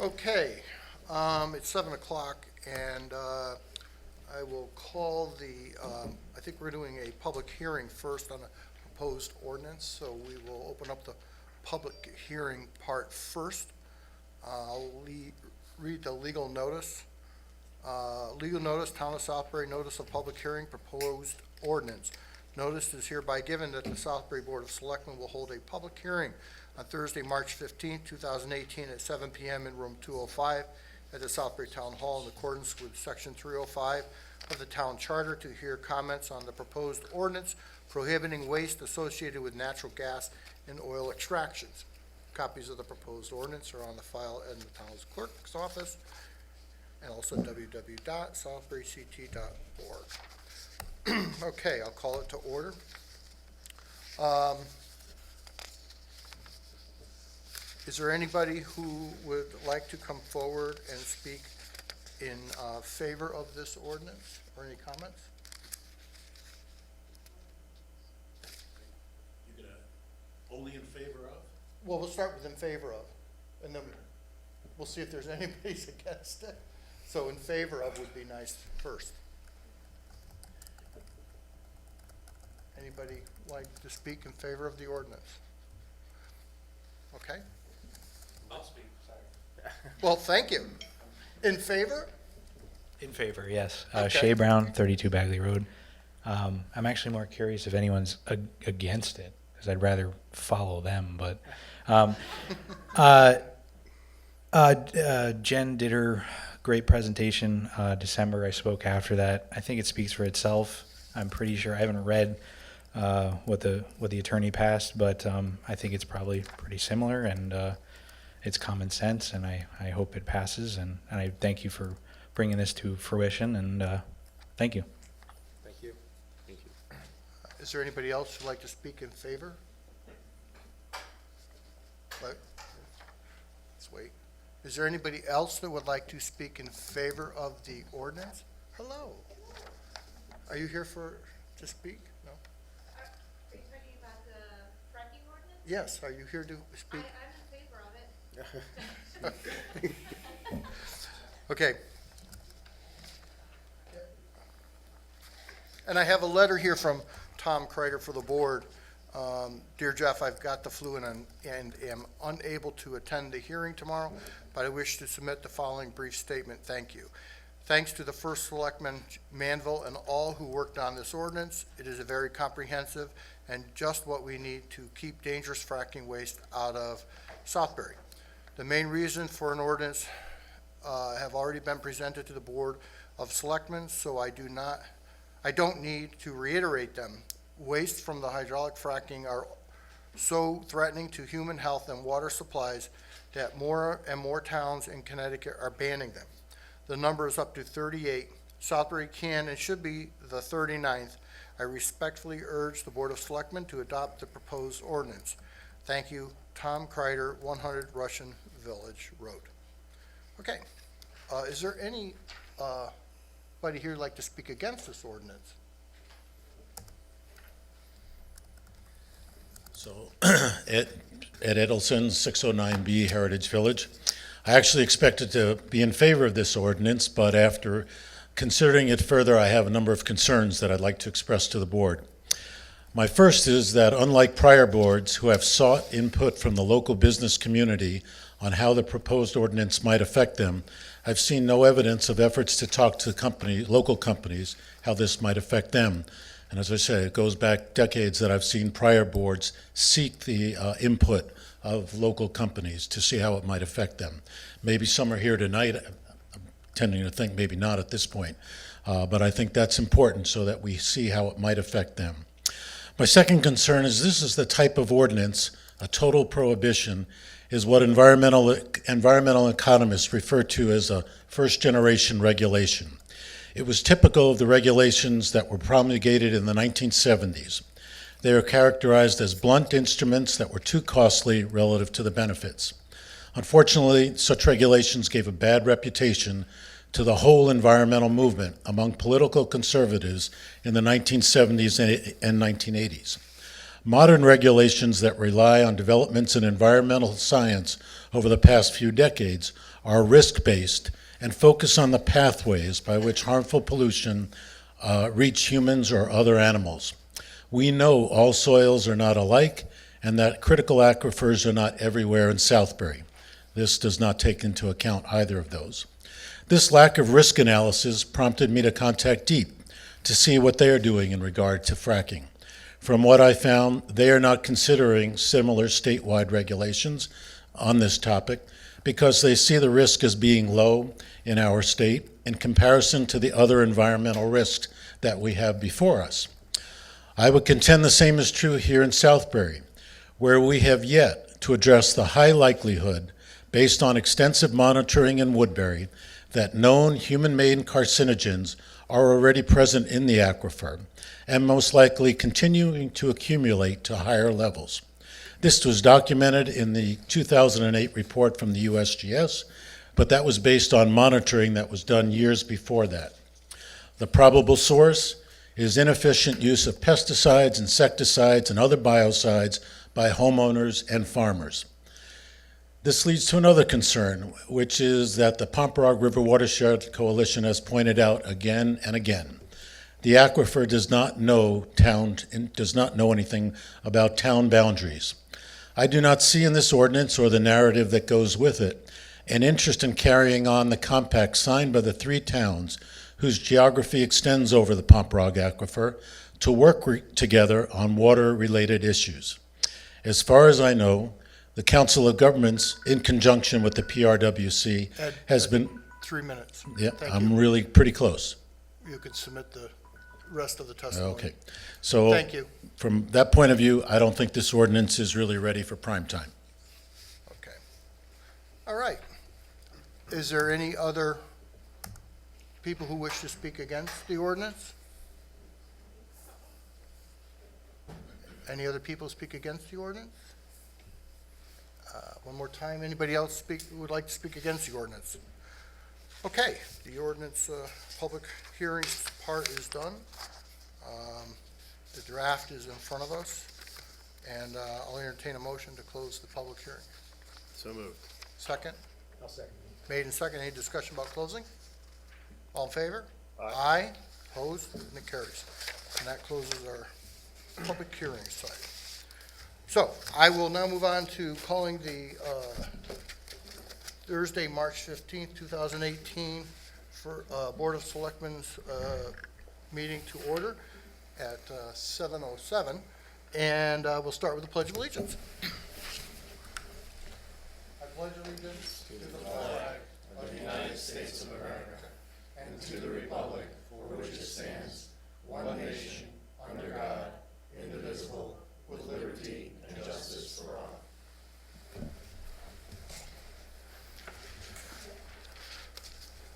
Okay, it's 7 o'clock, and I will call I think we're doing a public hearing first on a proposed ordinance, so we will open up the public hearing part first. I'll read the legal notice. Legal notice, Town of Southbury, notice of public hearing, proposed ordinance. Notice is hereby given that the Southbury Board of Selectmen will hold a public hearing on Thursday, March 15, 2018 at 7 p.m. in room 205 at the Southbury Town Hall in accordance with section 305 of the Town Charter to hear comments on the proposed ordinance prohibiting waste associated with natural gas and oil extractions. Copies of the proposed ordinance are on the file in the town's clerk's office and also www.southburyct.org. Okay, I'll call it to order. Is there anybody who would like to come forward and speak in favor of this ordinance, or any comments? You're gonna only in favor of? Well, we'll start with in favor of, and then we'll see if there's anybody's against it. So in favor of would be nice first. Anybody like to speak in favor of the ordinance? Okay. I'll speak, sorry. Well, thank you. In favor? In favor, yes. Okay. Shea Brown, 32 Bagley Road. I'm actually more curious if anyone's against it, because I'd rather follow them. But Jen did her great presentation December. I spoke after that. I think it speaks for itself. I'm pretty sure. I haven't read what the attorney passed, but I think it's probably pretty similar, and it's common sense, and I hope it passes. And I thank you for bringing this to fruition, and thank you. Thank you. Thank you. Is there anybody else who'd like to speak in favor? Let's wait. Is there anybody else that would like to speak in favor of the ordinance? Hello. Are you here to speak? No? Are you talking about the fracking ordinance? Yes, are you here to speak? I'm in favor of it. Okay. And I have a letter here from Tom Kreider for the board. Dear Jeff, I've got the flu and am unable to attend the hearing tomorrow, but I wish to submit the following brief statement. Thank you. Thanks to the first selectman, Manville, and all who worked on this ordinance. It is a very comprehensive and just what we need to keep dangerous fracking waste out of Southbury. The main reason for an ordinance have already been presented to the Board of Selectmen, so I don't need to reiterate them. Waste from the hydraulic fracking are so threatening to human health and water supplies that more and more towns in Connecticut are banning them. The number is up to 38. Southbury can and should be the 39th. I respectfully urge the Board of Selectmen to adopt the proposed ordinance. Thank you, Tom Kreider, 100 Russian Village Road. Okay. Is there anybody here who'd like to speak against this ordinance? So, Ed Edelson, 609B Heritage Village. I actually expected to be in favor of this ordinance, but after considering it further, I have a number of concerns that I'd like to express to the board. My first is that unlike prior boards who have sought input from the local business community on how the proposed ordinance might affect them, I've seen no evidence of efforts to talk to local companies, how this might affect them. And as I say, it goes back decades that I've seen prior boards seek the input of local companies to see how it might affect them. Maybe some are here tonight. I'm tending to think maybe not at this point, but I think that's important so that we see how it might affect them. My second concern is this is the type of ordinance, a total prohibition, is what environmental economists refer to as a first-generation regulation. It was typical of the regulations that were promulgated in the 1970s. They are characterized as blunt instruments that were too costly relative to the benefits. Unfortunately, such regulations gave a bad reputation to the whole environmental movement among political conservatives in the 1970s and 1980s. Modern regulations that rely on developments in environmental science over the past few decades are risk-based and focus on the pathways by which harmful pollution reach humans or other animals. We know all soils are not alike and that critical aquifers are not everywhere in Southbury. This does not take into account either of those. This lack of risk analysis prompted me to contact DEEP to see what they are doing in regard to fracking. From what I found, they are not considering similar statewide regulations on this topic because they see the risk as being low in our state in comparison to the other environmental risks that we have before us. I would contend the same is true here in Southbury, where we have yet to address the high likelihood, based on extensive monitoring in Woodbury, that known human-made carcinogens are already present in the aquifer and most likely continuing to accumulate to higher levels. This was documented in the 2008 report from the USGS, but that was based on monitoring that was done years before that. The probable source is inefficient use of pesticides, insecticides, and other biocides by homeowners and farmers. This leads to another concern, which is that the Pomperaug River Watershed Coalition has pointed out again and again. The aquifer does not know anything about town boundaries. I do not see in this ordinance or the narrative that goes with it an interest in carrying on the compact signed by the three towns whose geography extends over the Pomperaug aquifer to work together on water-related issues. As far as I know, the Council of Governments, in conjunction with the PRWC, Ed, has been, 3 minutes. yeah, Thank I'm you. really pretty close. You could submit the rest of the testimony. Okay. So Thank you. from that point of view, I don't think this ordinance is really ready for prime time. Okay. All right. Is there any other people who wish to speak against the ordinance? Any other people speak against the ordinance? One more time, anybody else would like to speak against the ordinance? Okay, the ordinance public hearings part is done. The draft is in front of us, and I'll entertain a motion to close the public hearing. So moved. Second? I'll second. Made and second. Any discussion about closing? All in favor? Aye. Opposed? And it carries. And that closes our public hearing side. So I will now move on to calling the Thursday, March 15th, 2018 for Board of Selectmen's meeting to order at 7:07. And we'll start with the Pledge of Allegiance. I pledge allegiance to the flag of the United States of America and to the republic for which it stands, one nation, under God, indivisible, with liberty and justice for all.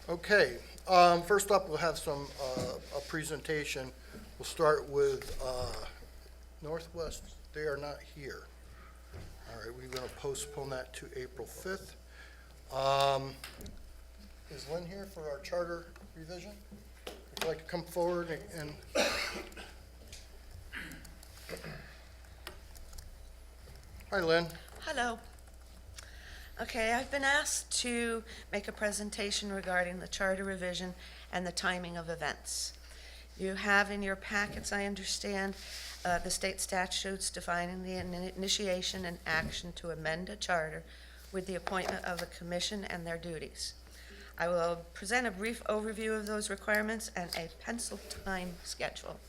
Okay, first up, we'll have a presentation. We'll start with Northwest. They are not here. All right, we're going to postpone that to April 5th. Is Lynn here for our charter revision? Would you like to come forward and Hi, Lynn. Hello. Okay, I've been asked to make a presentation regarding the charter revision and the timing of events. You have in your packets, I understand, the state statutes defining the initiation and action to amend a charter with the appointment of a commission and their duties. I will present a brief overview of those requirements and a pencil time schedule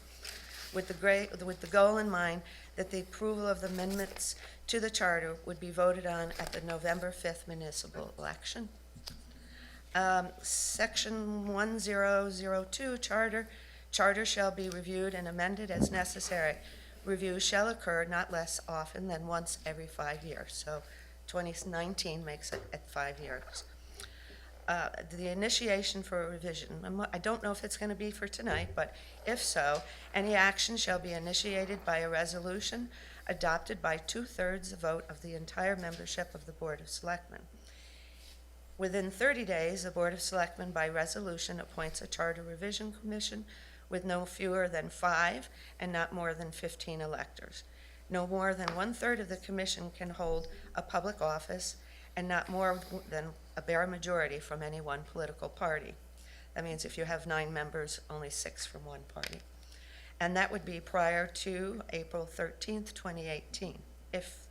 with the goal in mind that the approval of the amendments to the charter would be voted on at the November 5th municipal election. Section 1002 charter shall be reviewed and amended as necessary. Review shall occur not less often than once every 5 years. So 2019 makes it at 5 years. The initiation for a revision, I don't know if it's going to be for tonight, but if so, any action shall be initiated by a resolution adopted by 2/3 the vote of the entire membership of the Board of Selectmen. Within 30 days, the Board of Selectmen by resolution appoints a charter revision commission with no fewer than 5 and not more than 15 electors. No more than 1/3 of the commission can hold a public office, and not more than a bare majority from any one political party. That means if you have 9 members, only 6 from one party. And that would be prior to April 13th, 2018, if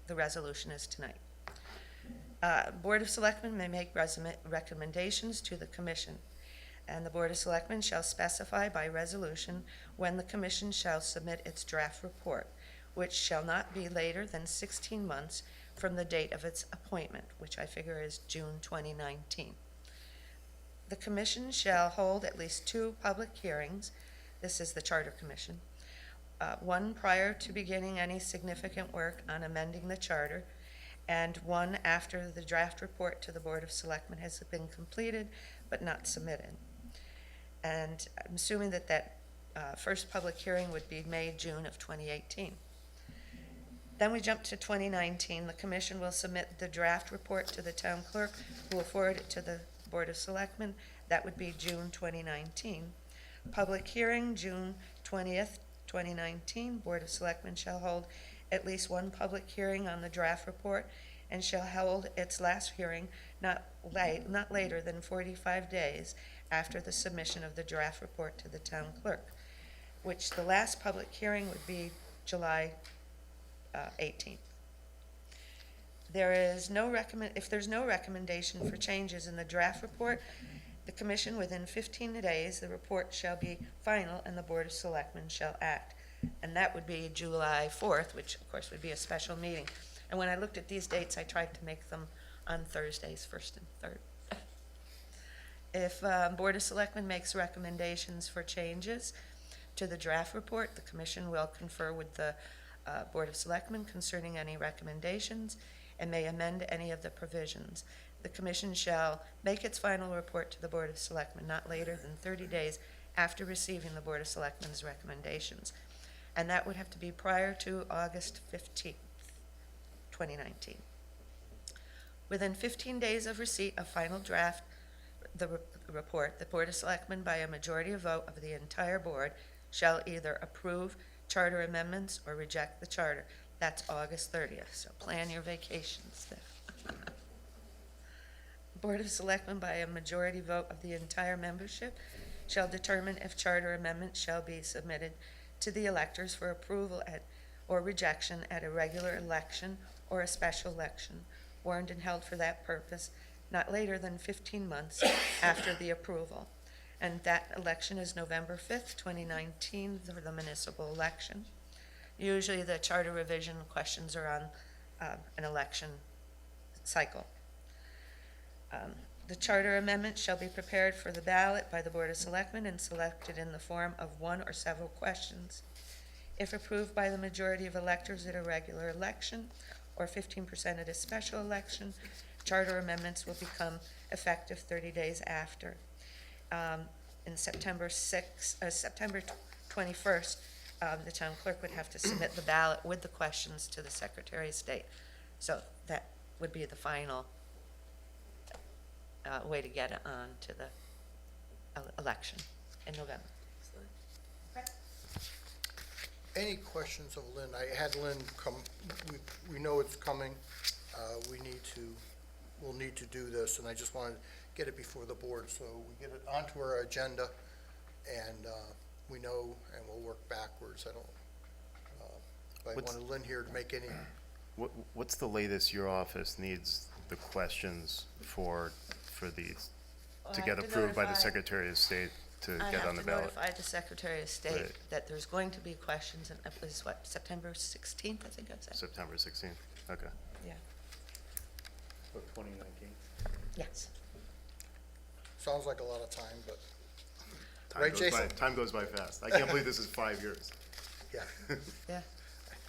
the resolution is tonight. Board of Selectmen may make recommendations to the commission, and the Board of Selectmen shall specify by resolution when the commission shall submit its draft report, which shall not be later than 16 months from the date of its appointment, which I figure is June 2019. The commission shall hold at least 2 public hearings. This is the Charter Commission. One prior to beginning any significant work on amending the charter, and one after the draft report to the Board of Selectmen has been completed but not submitted. And I'm assuming that first public hearing would be May, June of 2018. Then we jump to 2019. The commission will submit the draft report to the town clerk, who will forward it to the Board of Selectmen. That would be June 2019. Public hearing, June 20th, 2019. Board of Selectmen shall hold at least 1 public hearing on the draft report and shall hold its last hearing not later than 45 days after the submission of the draft report to the town clerk, which the last public hearing would be July 18th. If there's no recommendation for changes in the draft report, the commission, within 15 days, the report shall be final and the Board of Selectmen shall act. And that would be July 4th, which of course would be a special meeting. And when I looked at these dates, I tried to make them on Thursdays, 1st and 3rd. If Board of Selectmen makes recommendations for changes to the draft report, the commission will confer with the Board of Selectmen concerning any recommendations and may amend any of the provisions. The commission shall make its final report to the Board of Selectmen not later than 30 days after receiving the Board of Selectmen's recommendations. And that would have to be prior to August 15th, 2019. Within 15 days of receipt of final draft, the report, the Board of Selectmen, by a majority vote of the entire board, shall either approve charter amendments or reject the charter. That's August 30th, so plan your vacations there. Board of Selectmen, by a majority vote of the entire membership, shall determine if charter amendments shall be submitted to the electors for approval or rejection at a regular election or a special election, warned and held for that purpose, not later than 15 months after the approval. And that election is November 5th, 2019, for the municipal election. Usually the charter revision questions are on an election cycle. The charter amendment shall be prepared for the ballot by the Board of Selectmen and selected in the form of 1 or several questions. If approved by the majority of electors at a regular election or 15% at a special election, charter amendments will become effective 30 days after. In September 21st, the town clerk would have to submit the ballot with the questions to the Secretary of State. So that would be the final way to get it on to the election in November. Any questions of Lynn? I had Lynn come, we know it's coming. We'll need to do this, and I just wanted to get it before the board, so we get it onto our agenda, and we know, and we'll work backwards. I wanted Lynn here to make any, What's the latest your office needs the questions for these, to get approved by the Secretary of State to get on the I ballot? have to notify the Secretary of State Right. that there's going to be questions, and it was what, September 16th, I think I said? September 16th, okay. Yeah, For 2019. yes. sounds like a lot of time, but, Time Right, goes Jason? Time goes by fast. I can't believe this is 5 years. yeah. Yeah,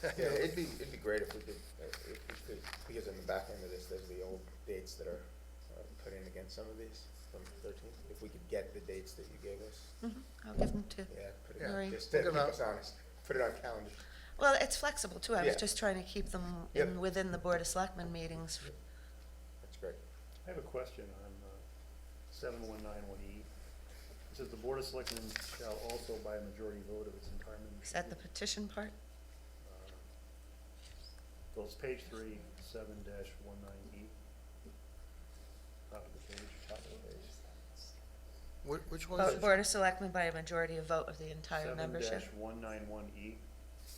Yeah, it'd be great if we could, because in the back end of this, there's the old dates that are put in against some of these from 13. If we could get the dates that you gave us, I'll give them to, yeah, put it Yeah. Maureen. on, just to We'll keep give 'em us honest, put it on calendar. Well, it's flexible too. I was Yeah. just trying to keep them Yep. within the Board of Selectmen meetings. That's great. I have a question on 7191E. It says the Board of Selectmen shall also, by a majority vote of its entire membership. Is that the petition part? So it's page 3, 7-19E. Which one is it? Board of Selectmen by a majority of vote of the entire membership. 7-191E.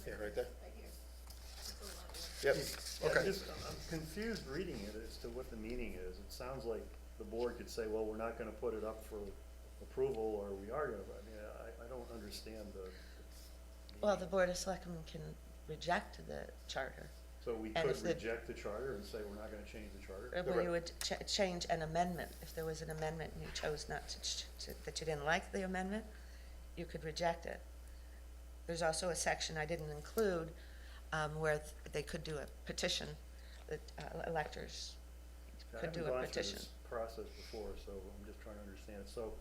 Yeah, right there. Yep. Okay. I'm confused reading it as to what the meaning is. It sounds like the board could say, well, we're not gonna put it up for approval, or we are gonna, I mean, I don't understand the. Well, the Board of Selectmen can reject the charter. So we and could if the- reject the charter and say we're not gonna change the charter? We would change an amendment. If there was an amendment and you chose not that you didn't like the amendment, you could reject it. There's also a section I didn't include, where they could do a petition, that electors could do a I haven't petition. gone through this process before, so I'm just trying to understand. So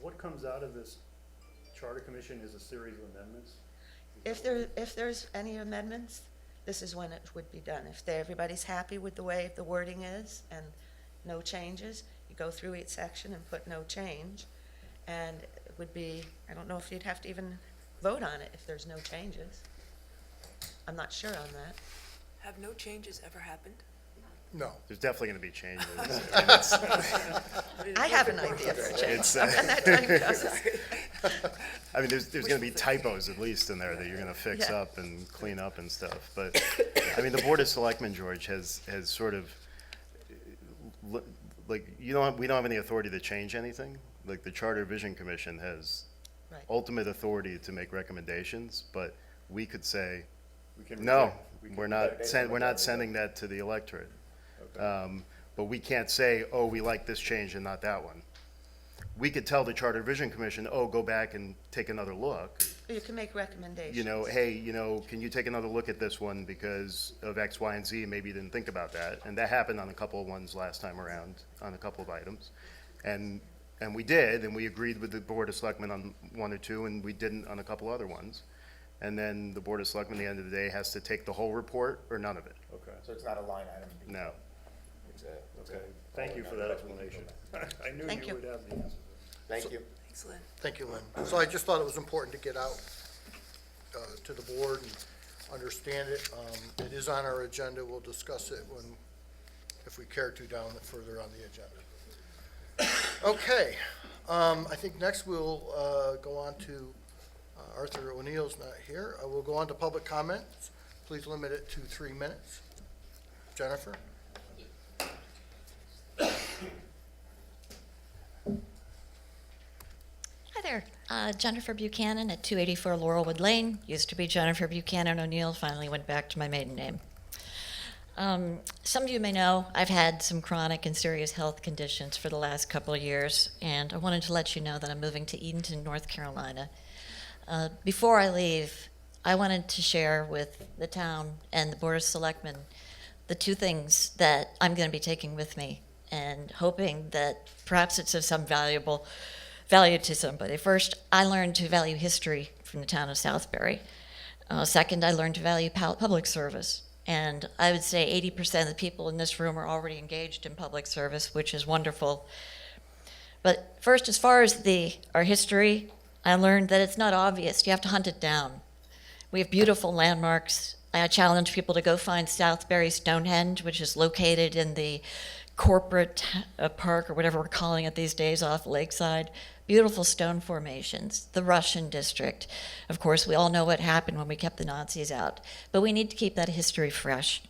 what comes out of this charter commission is a series of amendments? If there's any amendments, this is when it would be done. If everybody's happy with the way the wording is and no changes, you go through each section and put no change. And it would be, I don't know if you'd have to even vote on it if there's no changes. I'm not sure on that. Have no changes ever happened? No. There's definitely gonna be changes. I have an idea for a change. It's, When that time comes. I mean, there's gonna be typos at least in there that you're gonna fix Yeah. up and clean up and stuff. But, I mean, the Board of Selectmen, George, has sort of, like, we don't have any authority to change anything. Like, the Charter Vision Commission has Right. ultimate authority to make recommendations, but we could say, We can no, reject- we can we're reject- not sending that to the electorate. Okay. But we can't say, oh, we like this change and not that one. We could tell the Charter Vision Commission, oh, go back and take another look. You can make recommendations. You know, hey, can you take another look at this one because of X, Y, and Z? Maybe you didn't think about that. And that happened on a couple of ones last time around, on a couple of items. And we did, and we agreed with the Board of Selectmen on one or two, and we didn't on a couple other ones. And then the Board of Selectmen, at the end of the day, has to take the whole report or none of it. Okay, So it's not a line item. No. It's a okay. Thank you for that explanation. I knew Thank you you. would have the answer. Thank you. Thanks, Lynn. Thank you, Lynn. So I just thought it was important to get out to the board and understand it. It is on our agenda. We'll discuss it if we care to, further on the agenda. Okay. I think next we'll go on to Arthur O'Neill's not here. We'll go on to public comments. Please limit it to 3 minutes. Jennifer? Hi there, Jennifer Buchanan at 284 Laurelwood Lane. Used to be Jennifer Buchanan O'Neill, finally went back to my maiden name. Some of you may know I've had some chronic and serious health conditions for the last couple of years, and I wanted to let you know that I'm moving to Edenton, North Carolina. Before I leave, I wanted to share with the town and the Board of Selectmen the two things that I'm going to be taking with me, and hoping that perhaps it's of some value to somebody. First, I learned to value history from the town of Southbury. Second, I learned to value public service. And I would say 80% of the people in this room are already engaged in public service, which is wonderful. But first, as far as our history, I learned that it's not obvious. You have to hunt it down. We have beautiful landmarks. I challenge people to go find Southbury Stonehenge, which is located in the corporate park, or whatever we're calling it these days, off Lakeside. Beautiful stone formations, the Russian district. Of course, we all know what happened when we kept the Nazis out, but we need to keep that history fresh.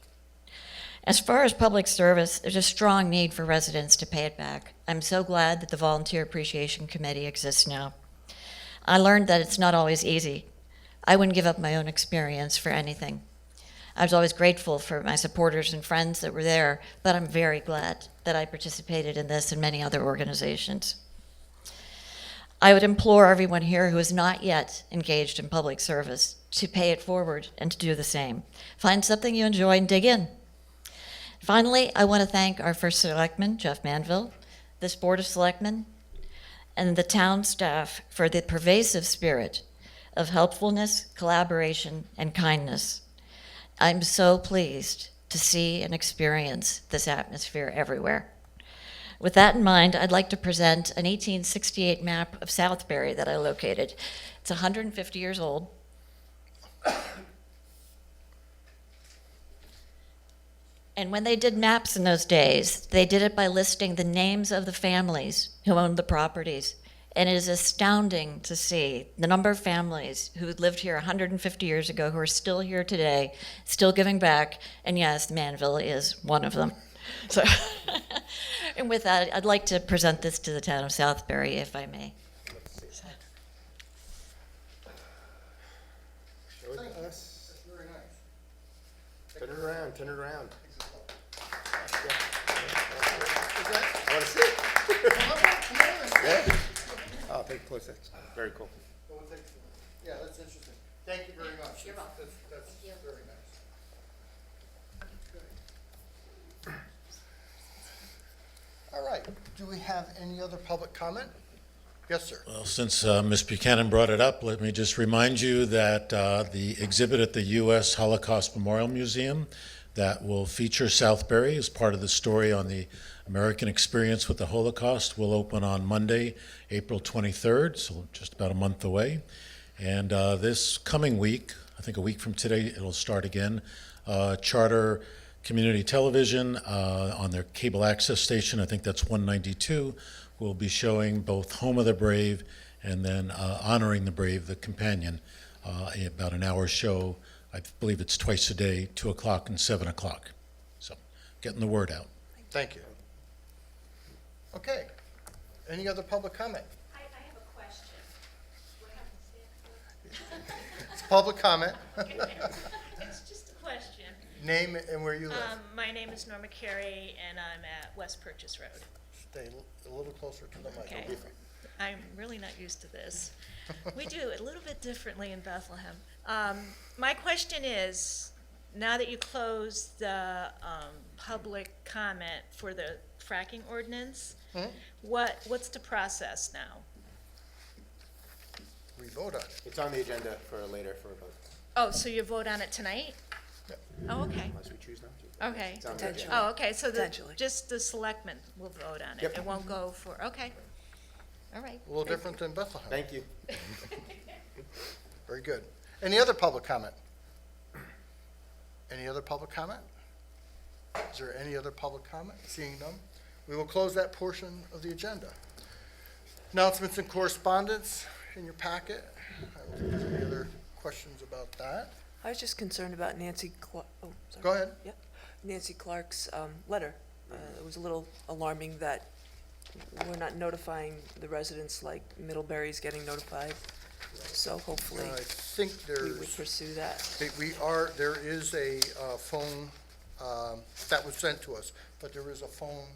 As far as public service, there's a strong need for residents to pay it back. I'm so glad that the Volunteer Appreciation Committee exists now. I learned that it's not always easy. I wouldn't give up my own experience for anything. I was always grateful for my supporters and friends that were there, but I'm very glad that I participated in this and many other organizations. I would implore everyone here who is not yet engaged in public service to pay it forward and to do the same. Find something you enjoy and dig in. Finally, I want to thank our first selectman, Jeff Manville, this Board of Selectmen, and the town staff for the pervasive spirit of helpfulness, collaboration, and kindness. I'm so pleased to see and experience this atmosphere everywhere. With that in mind, I'd like to present an 1868 map of Southbury that I located. It's 150 years old. And when they did maps in those days, they did it by listing the names of the families who owned the properties. And it is astounding to see the number of families who lived here 150 years ago who are still here today, still giving back. And yes, Manville is one of them. So, and with that, I'd like to present this to the town of Southbury, if I may. Show it to us. That's very nice. Turn it around, turn it around. I wanna see it. Yeah. Oh, take a close look. Very cool. Yeah, that's interesting. Thank you very much. You're welcome. That's very nice. Okay. All right, do we have any other public comment? Yes, sir. Well, since Ms. Buchanan brought it up, let me just remind you that the exhibit at the U.S. Holocaust Memorial Museum that will feature Southbury as part of the story on the American experience with the Holocaust will open on Monday, April 23rd, so just about a month away. And this coming week, I think a week from today, it'll start again. Charter Community Television on their cable access station, I think that's 192, will be showing both Home of the Brave and then Honoring the Brave, the companion, about an hour show. I believe it's twice a day, 2 o'clock and 7 o'clock. So getting the word out. Thank you. Okay, any other public comment? I have a question. What happens next? It's public comment. It's just a question. Name and where you live. My name is Norma Carey, and I'm at West Purchase Road. Stay a little closer to the mic. Okay. I'm really not used to this. We do it a little bit differently in Bethlehem. My question is, now that you closed the public comment for the fracking ordinance, what's the process now? We vote on it. It's on the agenda for later for a vote, Oh, so you vote on it tonight? Yep. Oh, okay. unless we choose not to. Okay. It's on the Potentially. agenda. Oh, okay, so Potentially. just the selectmen will vote on it? Yep. It won't go for, okay. All right. A little different than Bethlehem. Thank you. Very good. Any other public comment? Any other public comment? Is there any other public comment? Seeing none, we will close that portion of the agenda. Announcements and correspondence in your packet. I don't think there's any other questions about that. I was just concerned about Nancy Clark, oh, sorry. Go ahead. Yep. Nancy Clark's letter. It was a little alarming that we're not notifying the residents like Middlebury's getting notified. So hopefully I think we would there's, pursue that. there is a phone that was sent to us, but there is a phone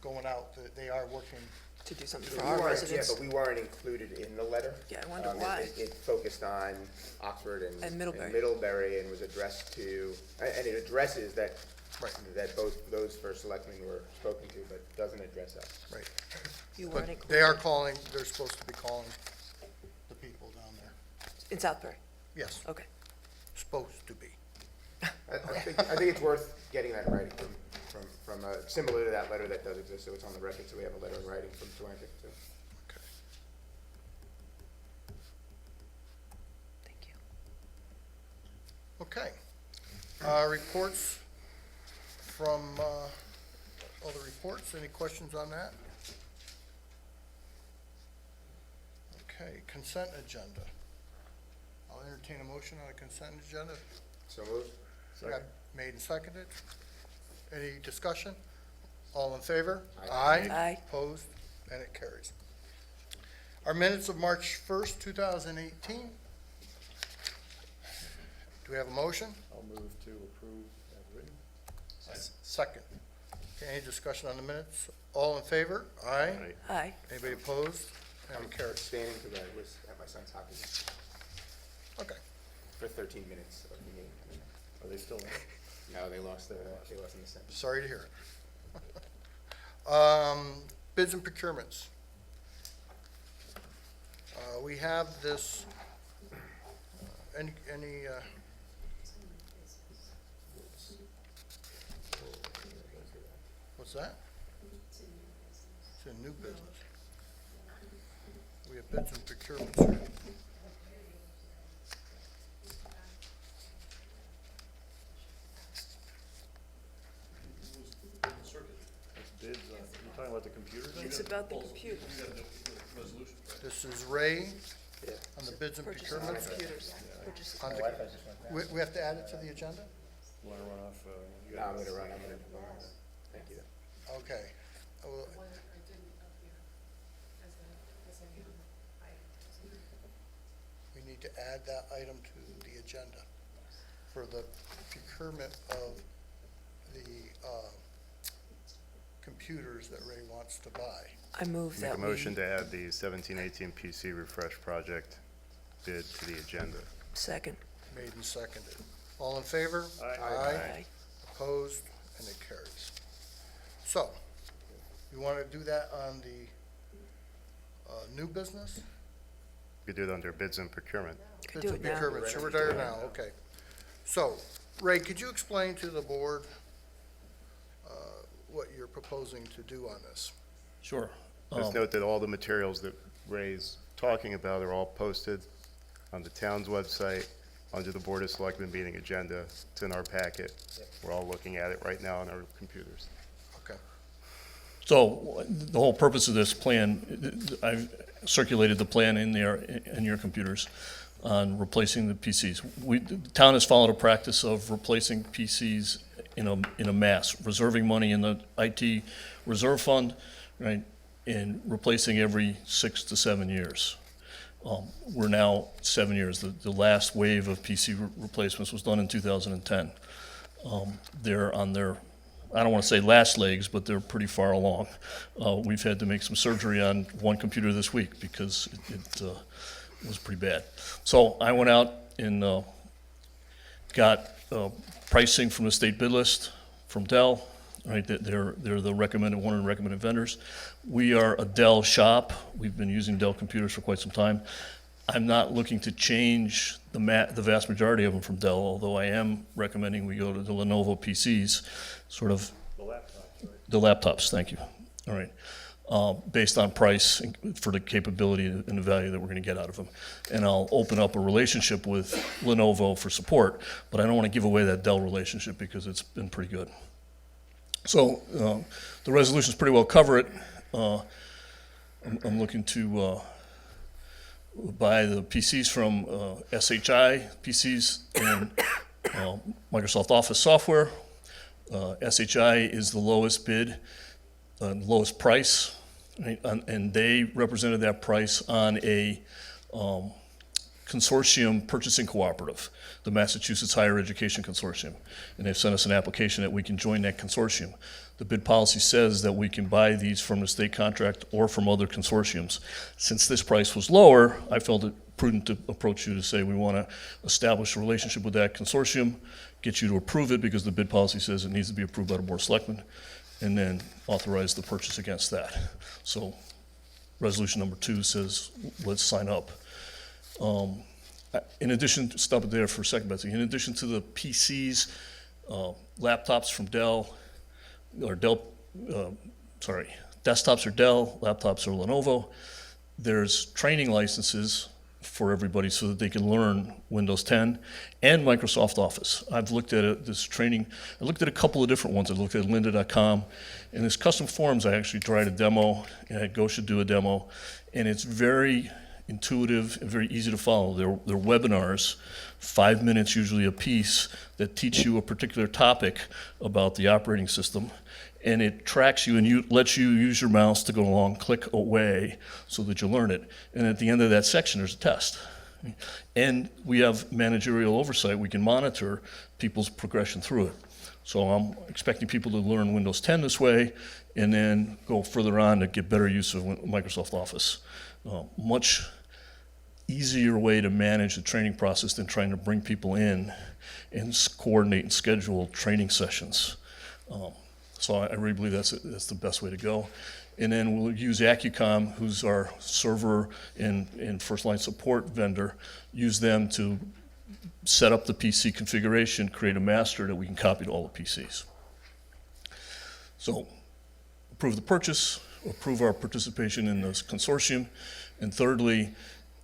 going out that they are working. To do something We for our weren't- residents. Yeah, but we weren't included in the letter. Yeah, I wonder It- why. It focused on Oxford And Middlebury. Middlebury and was addressed to, and it addresses that, Right. that both those first selectmen were spoken to, but doesn't address us. Right. You But weren't included. they are calling, they're supposed to be calling the people down there. In Southbury, Yes, okay. supposed to be. I think it's worth getting that in writing from, similar to that letter that does exist, so it's on the record, so we have a letter in writing from Atlantic, so. Okay. Thank you. Okay. Reports from, all the reports, any questions on that? Okay, consent agenda. I'll entertain a motion on a consent agenda. So moved. Got made and seconded. Any discussion? All in favor? Aye. Aye. Opposed? And it carries. Our minutes of March 1st, 2018. Do we have a motion? I'll move to approve as written. Second. Okay, any discussion on the minutes? All in favor? Aye. Aye. Anybody opposed? And it carries. Standing because I was at my son's hockey game Okay. for 13 minutes of the game. Are they still in? No, they lost in the second. Sorry to hear. Bids and procurements. We have this, what's that? It's in new business. We have bids and procurements here. Bids, you talking about the computers? It's about the computer. This is Ray Yeah. on the bids and Purchase procurement. computers. Purchase- On the- My Wi-Fi just went down. We have to add it to the agenda? Wanna run off, you No, got- I'm gonna run, thank you. Okay. Well, we need to add that item to the agenda for the procurement of the computers that Ray wants to buy. I move Make that a we. motion to add the 17-18 PC refresh project bid to the agenda. Second. Made and seconded. All in favor? Aye. Aye. Opposed, and it carries. So, you want to do that on the new business? We could do it under bids and procurement. Could Bids do and it now. procurement, so we're there now, okay. So, Ray, could you explain to the board what you're proposing to do on this? Sure. Just note that all the materials that Ray's talking about are all posted on the town's website, under the Board of Selectmen meeting agenda. It's in our packet. We're all looking at it right now on our computers. Okay. So the whole purpose of this plan, I've circulated the plan in there, in your computers, on replacing the PCs. The town has followed a practice of replacing PCs in a mass, reserving money in the IT reserve fund, right, and replacing every 6 to 7 years. We're now 7 years. The last wave of PC replacements was done in 2010. They're on their, I don't want to say last legs, but they're pretty far along. We've had to make some surgery on one computer this week because it was pretty bad. So I went out and got pricing from the state bid list from Dell. Right, they're the recommended, one of the recommended vendors. We are a Dell shop. We've been using Dell computers for quite some time. I'm not looking to change the vast majority of them from Dell, although I am recommending we go to the Lenovo PCs, sort of. The laptops, right? The laptops, thank you. All right. Based on price and for the capability and the value that we're going to get out of them. And I'll open up a relationship with Lenovo for support, but I don't want to give away that Dell relationship because it's been pretty good. So the resolutions pretty well cover it. I'm looking to buy the PCs from SHI PCs and Microsoft Office software. SHI is the lowest bid, lowest price, right? And they represented that price on a consortium purchasing cooperative, the Massachusetts Higher Education Consortium. And they've sent us an application that we can join that consortium. The bid policy says that we can buy these from the state contract or from other consortiums. Since this price was lower, I felt it prudent to approach you to say we want to establish a relationship with that consortium, get you to approve it because the bid policy says it needs to be approved by the Board of Selectmen, and then authorize the purchase against that. So resolution number 2 says let's sign up. In addition, stop it there for a second, Betsy. In addition to the PCs, laptops from Dell, or desktops are Dell, laptops are Lenovo. There's training licenses for everybody so that they can learn Windows 10 and Microsoft Office. I've looked at this training. I looked at a couple of different ones. I looked at lynda.com, and there's custom forums. I actually tried a demo, and I had Gosha do a demo, and it's very intuitive and very easy to follow. They're webinars, 5 minutes usually a piece, that teach you a particular topic about the operating system, and it tracks you and lets you use your mouse to go along, click away so that you learn it. And at the end of that section, there's a test. And we have managerial oversight. We can monitor people's progression through it. So I'm expecting people to learn Windows 10 this way and then go further on to get better use of Microsoft Office. Much easier way to manage the training process than trying to bring people in and coordinate and schedule training sessions. So I really believe that's the best way to go. And then we'll use Accucom, who's our server and first-line support vendor, use them to set up the PC configuration, create a master that we can copy to all the PCs. So approve the purchase, approve our participation in this consortium, and thirdly,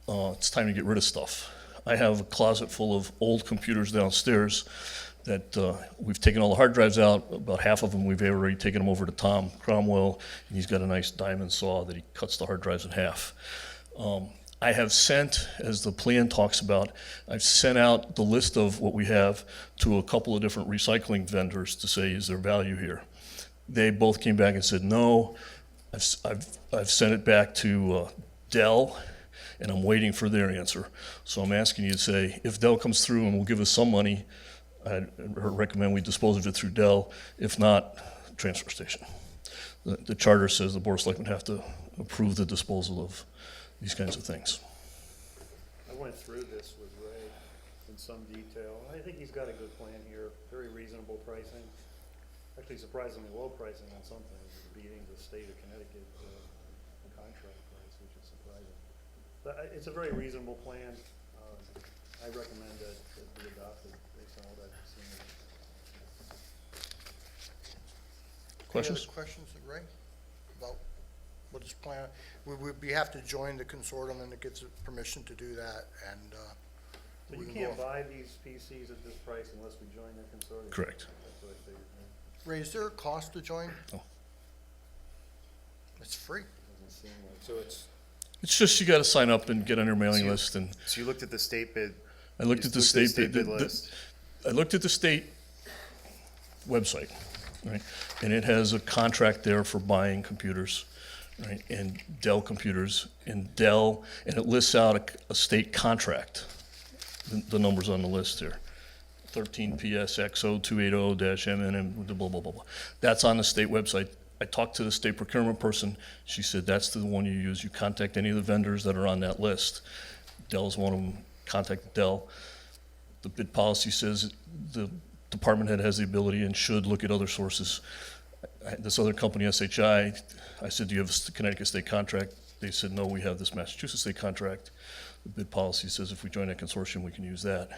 it's time to get rid of stuff. I have a closet full of old computers downstairs that we've taken all the hard drives out. About half of them we've already taken them over to Tom Cromwell, and he's got a nice diamond saw that he cuts the hard drives in half. I have sent, as the plan talks about, I've sent out the list of what we have to a couple of different recycling vendors to say, is there value here? They both came back and said, no. I've sent it back to Dell, and I'm waiting for their answer. So I'm asking you to say, if Dell comes through and will give us some money, I'd recommend we dispose of it through Dell. If not, transfer station. The charter says the Board of Selectmen have to approve the disposal of these kinds of things. I went through this with Ray in some detail. I think he's got a good plan here, very reasonable pricing. Actually surprisingly low pricing on some things, beating the state of Connecticut contract price, which is surprising. But it's a very reasonable plan. I recommend that it be adopted based on all that I've seen. Questions? Any other questions, Ray, about what is planned? We have to join the consortium, and it gets permission to do that, and, So we you can go can't buy these PCs at this price unless we join the consortium? Correct. That's what I figured, yeah. Ray, is there a cost to join? No. It's free. Doesn't seem like. So it's, It's just you got to sign up and get on your mailing So- list. And So you looked at the state bid? I looked you at the state bid the- list? I looked at the state website, right? And it has a contract there for buying computers, right? And Dell computers, and Dell, and it lists out a state contract. The numbers on the list here. 13 PSXO 280-MNM, blah, blah, blah, blah. That's on the state website. I talked to the state procurement person. She said, that's the one you use. You contact any of the vendors that are on that list. Dell's one of them. Contact Dell. The bid policy says the department head has the ability and should look at other sources. This other company, SHI, I said, do you have a Connecticut state contract? They said, no, we have this Massachusetts state contract. The bid policy says if we join that consortium, we can use that.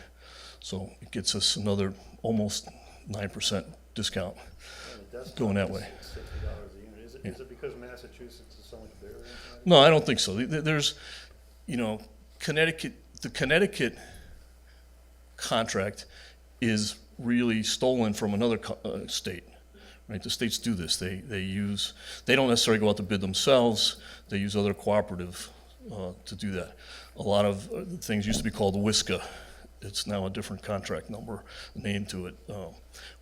So it gets us another almost 9% discount And the desktop going that is way. $60 a unit. Is it because Massachusetts is so much bigger than Connecticut? No, I don't think so. There's, Connecticut, the Connecticut contract is really stolen from another state, right? The states do this. They don't necessarily go out to bid themselves. They use other cooperative to do that. A lot of things used to be called WISCA. It's now a different contract number, name to it.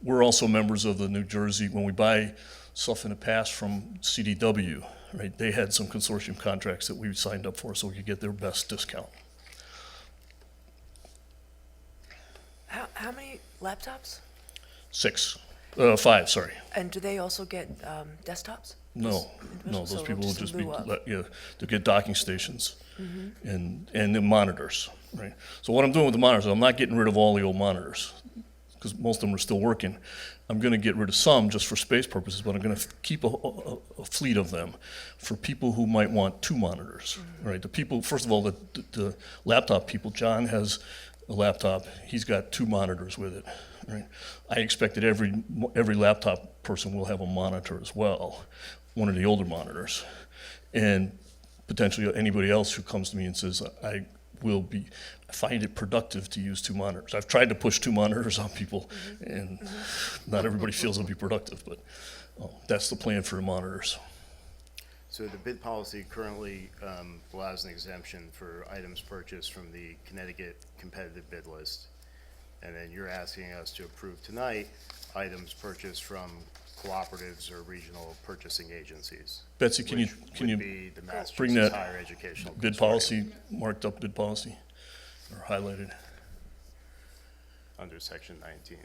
We're also members of the New Jersey, when we buy stuff in the past from CDW, right? They had some consortium contracts that we signed up for so we could get their best discount. How many laptops? 5, sorry. And do they also get desktops? No, those So people will just in just be, lieu of. they'll get docking stations and the monitors, right? So what I'm doing with the monitors, I'm not getting rid of all the old monitors, because most of them are still working. I'm gonna get rid of some just for space purposes, but I'm gonna keep a fleet of them for people who might want 2 monitors, right? The people, first of all, the laptop people, John has a laptop, he's got 2 monitors with it, right? I expect that every laptop person will have a monitor as well, one of the older monitors. And potentially anybody else who comes to me and says, I find it productive to use 2 monitors. I've tried to push 2 monitors on people, and not everybody feels it'll be productive, but that's the plan for the monitors. So the bid policy currently allows an exemption for items purchased from the Connecticut competitive bid list. And then you're asking us to approve tonight items purchased from cooperatives or regional purchasing agencies. Betsy, can which you would be the bring Massachusetts that Higher Educational bid Consortium policy, marked up bid policy, or highlighted? under section 19.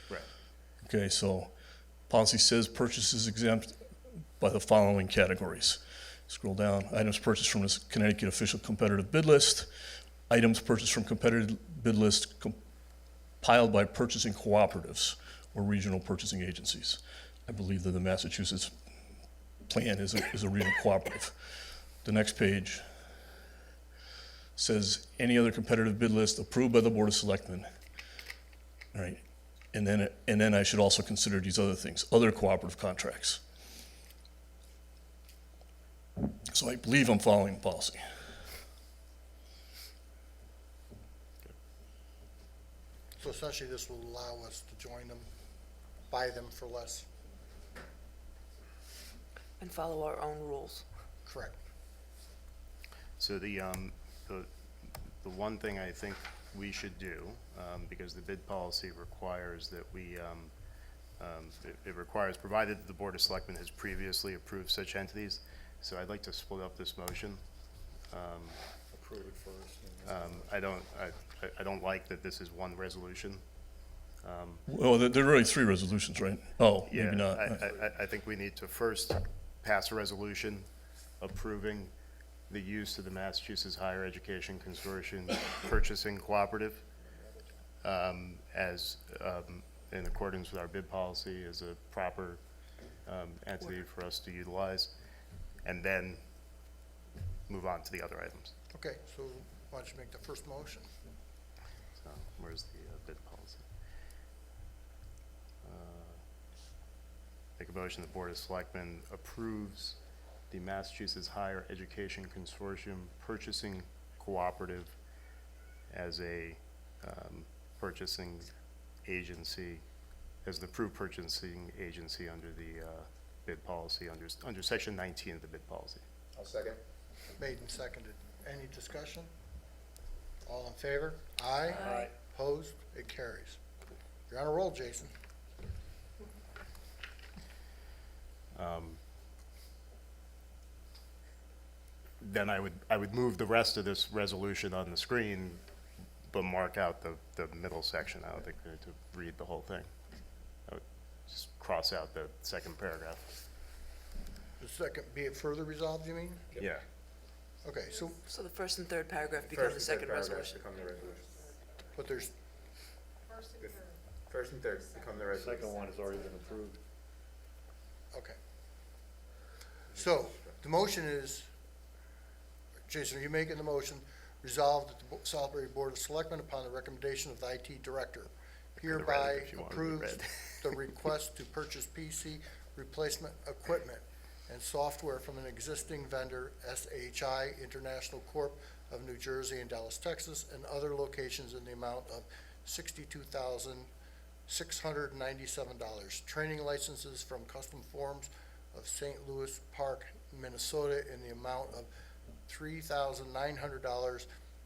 Right. Okay, so policy says purchases exempt by the following categories. Scroll down, items purchased from the Connecticut official competitive bid list, items purchased from competitive bid list compiled by purchasing cooperatives or regional purchasing agencies. I believe that the Massachusetts plan is a regional cooperative. The next page says any other competitive bid list approved by the Board of Selectmen. All right, and then I should also consider these other things, other cooperative contracts. So I believe I'm following the policy. So essentially, this will allow us to join them, buy them for less. And follow our own rules. Correct. So the one thing I think we should do, because the bid policy requires that it requires, provided that the Board of Selectmen has previously approved such entities. So I'd like to split up this motion. Approve it first. I don't like that this is one resolution. Well, there are really three resolutions, right? Oh, Yeah, maybe not. I think we need to first pass a resolution approving the use of the Massachusetts Higher Education Consortium Purchasing Cooperative as, in accordance with our bid policy, as a proper entity for us to utilize, and then move on to the other items. Okay, so why don't you make the first motion? So where's the bid policy? Make a motion, the Board of Selectmen approves the Massachusetts Higher Education Consortium Purchasing Cooperative as a purchasing agency, as the approved purchasing agency under the bid policy, under section 19 of the bid policy. I'll second. Made and seconded. Any discussion? All in favor? Aye. Aye. Opposed? It carries. You're on a roll, Jason. Then I would move the rest of this resolution on the screen, but mark out the middle section. I don't think we need to read the whole thing. I would just cross out the second paragraph. The second, be it further resolved, you mean? Yeah. Okay, so, So the first and third paragraph become the First and third second paragraphs resolution. become the resolution. but there's, First and third become the The resolution. second one has already been approved. okay. So, the motion is, Jason, are you making the motion? Resolved that the Salisbury Board of Selectmen, upon the recommendation of the IT Director, could've read it hereby if you wanted to approves read. the request to purchase PC replacement equipment and software from an existing vendor, SHI International Corp. Of New Jersey and Dallas, Texas, and other locations in the amount of $62,697. Training licenses from Custom Forms of St. Louis Park, Minnesota, in the amount of $3,900,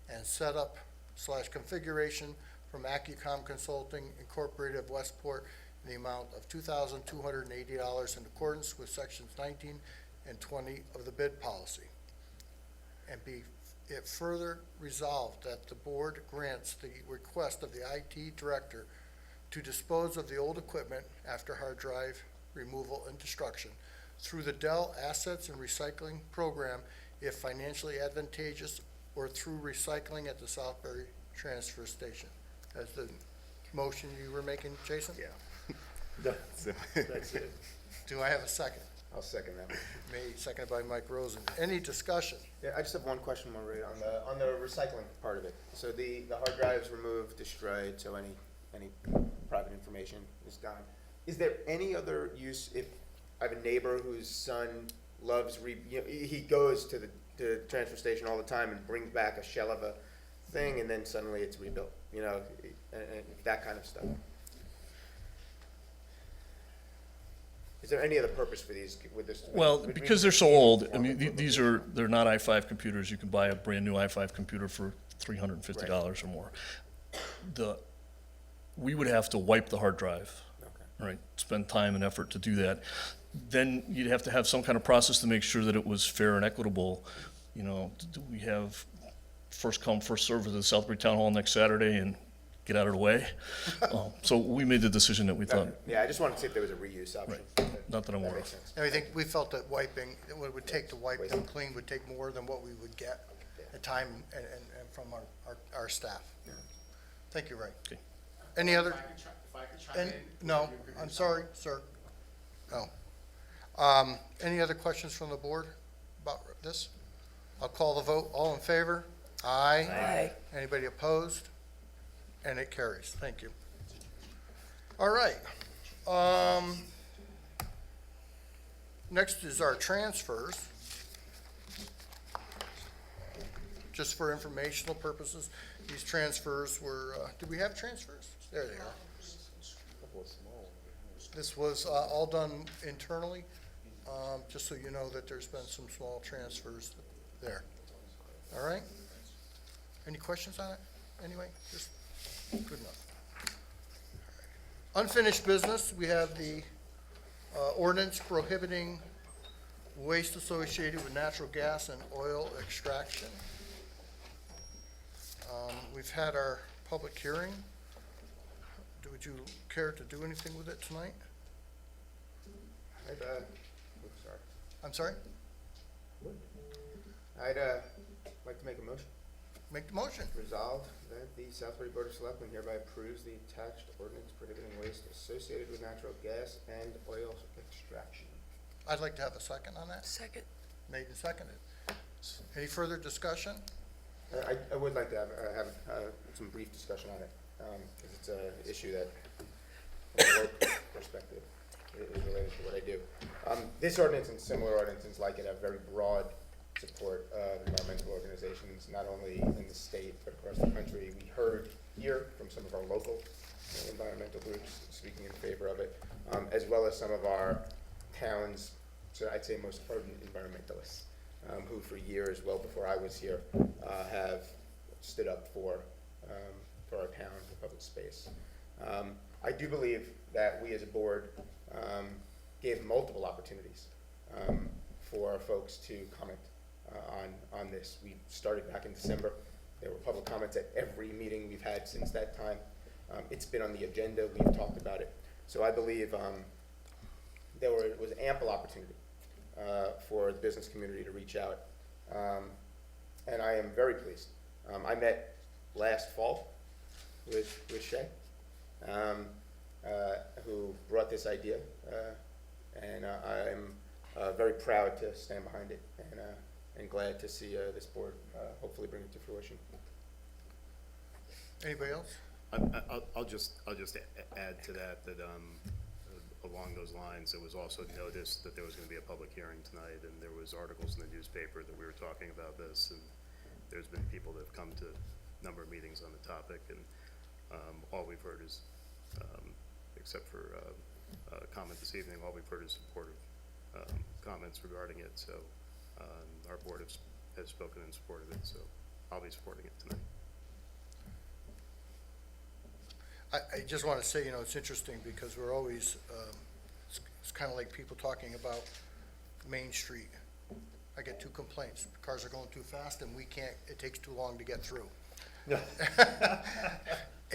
and setup/configuration from Accucom Consulting Incorporated of Westport in the amount of $2,280 in accordance with sections 19 and 20 of the bid policy. And be it further resolved that the board grants the request of the IT director to dispose of the old equipment after hard drive removal and destruction through the Dell Assets and Recycling Program if financially advantageous, or through recycling at the Southbury Transfer Station. That's the motion you were making, Jason? Yeah. That's it. Do I have a second? I'll second that. Made, seconded by Mike Rosen. Any discussion? Yeah, I just have one question, Maria, on the recycling part of it. So the hard drives removed, destroyed, so any private information is gone. Is there any other use if I have a neighbor whose son loves, he goes to the transfer station all the time and brings back a shell of a thing and then suddenly it's rebuilt, and that kind of stuff? Is there any other purpose for these with this? Well, with- because they're so old, I mean, they're not i5 computers. You can buy a brand-new i5 computer for $350 or more. We would have to wipe the hard drive, Okay. right? Spend time and effort to do that. Then you'd have to have some kind of process to make sure that it was fair and equitable. Do we have first come, first served at the Southbury Town Hall next Saturday and get out of the way? So we made the decision that we thought, Okay. Yeah, I just wanted to see if there was a reuse option. not that I'm That aware makes of. sense. And I think we felt that wiping, what it would take to wipe them clean would take more than what we would get at time and from our staff. Thank you, Ray. Okay. Any other? If I could chime in? No, I'm sorry, sir. No. Any other questions from the board about this? I'll call the vote. All in favor? Aye. Aye. Anybody opposed? And it carries. Thank you. All right. Next is our transfers. Just for informational purposes, these transfers were, do we have transfers? There they are. This was all done internally, just so you know that there's been some small transfers there. All right? Any questions on it? Anyway, just good enough. Unfinished business, we have the ordinance prohibiting waste associated with natural gas and oil extraction. We've had our public hearing. Would you care to do anything with it tonight? Sorry. I'm sorry? I'd like to make a motion. Make the motion. Resolved that the Southbury Board of Selectmen hereby approves the attached ordinance prohibiting waste associated with natural gas and oil extraction. I'd like to have a second on that. Second. Made and seconded. Any further discussion? I would like to have some brief discussion on it, because it's an issue that, from a work perspective, is related to what I do. This ordinance and similar ordinances like it have very broad support of environmental organizations, not only in the state, but across the country. We heard here from some of our local environmental groups speaking in favor of it, as well as some of our towns, so I'd say most ardent environmentalists, who for years, well before I was here, have stood up for our town, for public space. I do believe that we as a board gave multiple opportunities for folks to comment on this. We started back in December. There were public comments at every meeting we've had since that time. It's been on the agenda. We've talked about it. So I believe there was ample opportunity for the business community to reach out. And I am very pleased. I met last fall with Shay, who brought this idea, and I'm very proud to stand behind it, and glad to see this board hopefully bring it to fruition. Anybody else? I'll just add to that, along those lines, it was also noticed that there was gonna be a public hearing tonight, and there was articles in the newspaper that we were talking about this, and there's been people that have come to a number of meetings on the topic, and all we've heard is, except for a comment this evening, all we've heard is supportive comments regarding it, so our board has spoken in support of it, so I'll be supporting it tonight. I just want to say, it's interesting because we're always, it's kind of like people talking about Main Street. I get 2 complaints. Cars are going too fast and we can't, it takes too long to get through.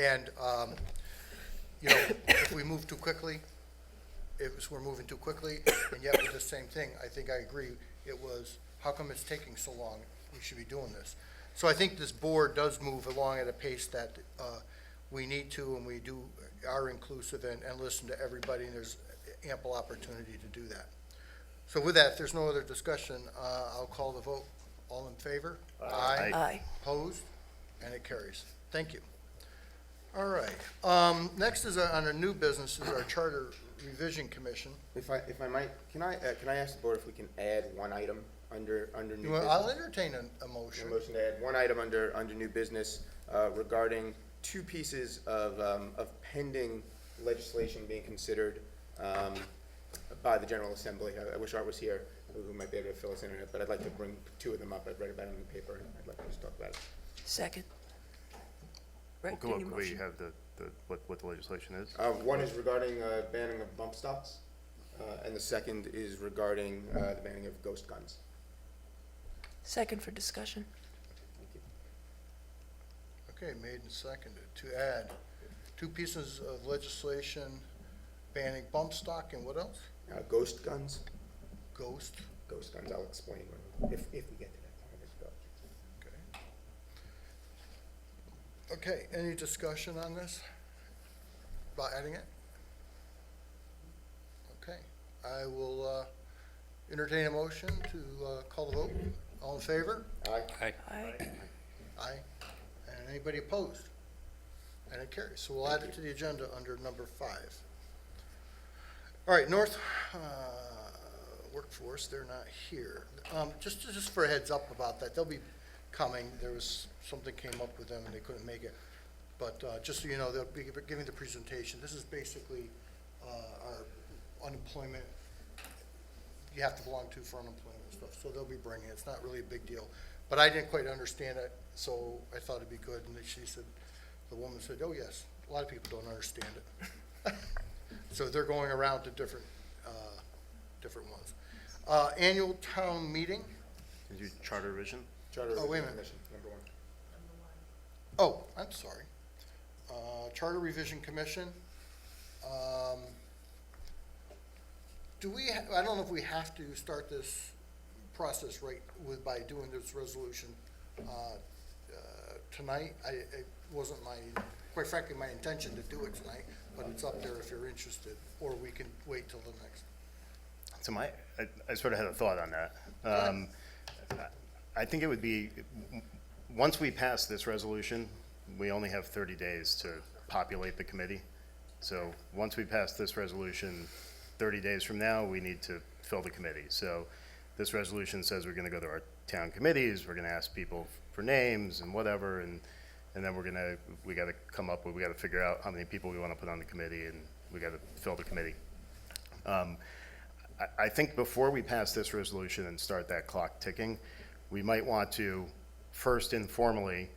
And, if we move too quickly, we're moving too quickly, and yet with the same thing, I think I agree, it was, how come it's taking so long? We should be doing this. So I think this board does move along at a pace that, we need to, and we are inclusive and listen to everybody, and there's ample opportunity to do that. So with that, if there's no other discussion, I'll call the vote. All in favor? Aye. Aye. Opposed? And it carries. Thank you. All right. Next is on our new business is our Charter Revision Commission. If I might, can I ask the board if we can add one item under new business? I'll entertain a motion. A motion to add one item under new business regarding 2 pieces of pending legislation being considered by the General Assembly. I wish Art was here, who might be able to fill us in on it, but I'd like to bring 2 of them up. I've read about them in the paper, and I'd like to just talk about it. Second. Right, Well, in your could we motion. have what the legislation is? One is regarding banning of bump stocks, and the second is regarding the banning of ghost guns. Second for discussion. Thank you. Okay, made and seconded to add 2 pieces of legislation banning bump stock and what else? Ghost guns. Ghost. Ghost guns. I'll explain if we get to that point. Okay. Okay, any discussion on this? About adding it? Okay, I will entertain a motion to call the vote. All in favor? Aye. Aye. Aye. And anybody opposed? And it carries. So we'll add it to the agenda under number 5. All right, North Workforce, they're not here. Just for a heads up about that, they'll be coming. There was something came up with them and they couldn't make it. But just so you know, they'll be giving the presentation. This is basically our unemployment, you have to belong to for unemployment and stuff. So they'll be bringing it. It's not really a big deal. But I didn't quite understand it, so I thought it'd be good, and then she said, the woman said, oh, yes, a lot of people don't understand it. So they're going around to different ones. Annual town meeting, Did you charter revision? Charter Oh, wait a Revision minute. Commission, number one. oh, I'm sorry. Charter Revision Commission. Do we, I don't know if we have to start this process by doing this resolution tonight. It wasn't quite frankly, my intention to do it tonight, but it's up there if you're interested, or we can wait till the next. So I sort of had a thought on that. I think it would be, once we pass this resolution, we only have 30 days to populate the committee. So once we pass this resolution, 30 days from now, we need to fill the committee. So this resolution says we're gonna go to our town committees, we're gonna ask people for names and whatever, and then we gotta come up with, we gotta figure out how many people we wanna put on the committee, and we gotta fill the committee. I think before we pass this resolution and start that clock ticking, we might want to first informally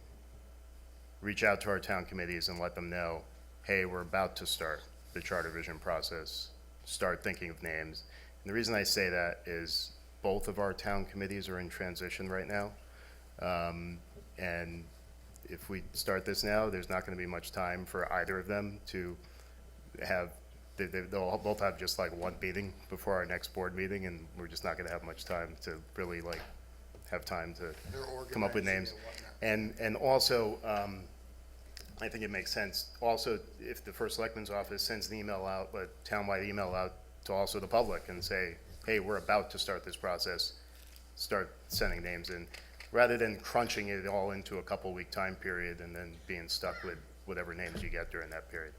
reach out to our town committees and let them know, hey, we're about to start the charter vision process, start thinking of names. And the reason I say that is both of our town committees are in transition right now. And if we start this now, there's not gonna be much time for either of them to have, they'll both have just like one meeting before our next board meeting, and we're just not gonna have much time to really like have time to come up with names. And also, I think it makes sense, also, if the first selectman's office sends an email out, a townwide email out to also the public and say, hey, we're about to start this process, start sending names in, rather than crunching it all into a couple-week time period and then being stuck with whatever names you get during that period.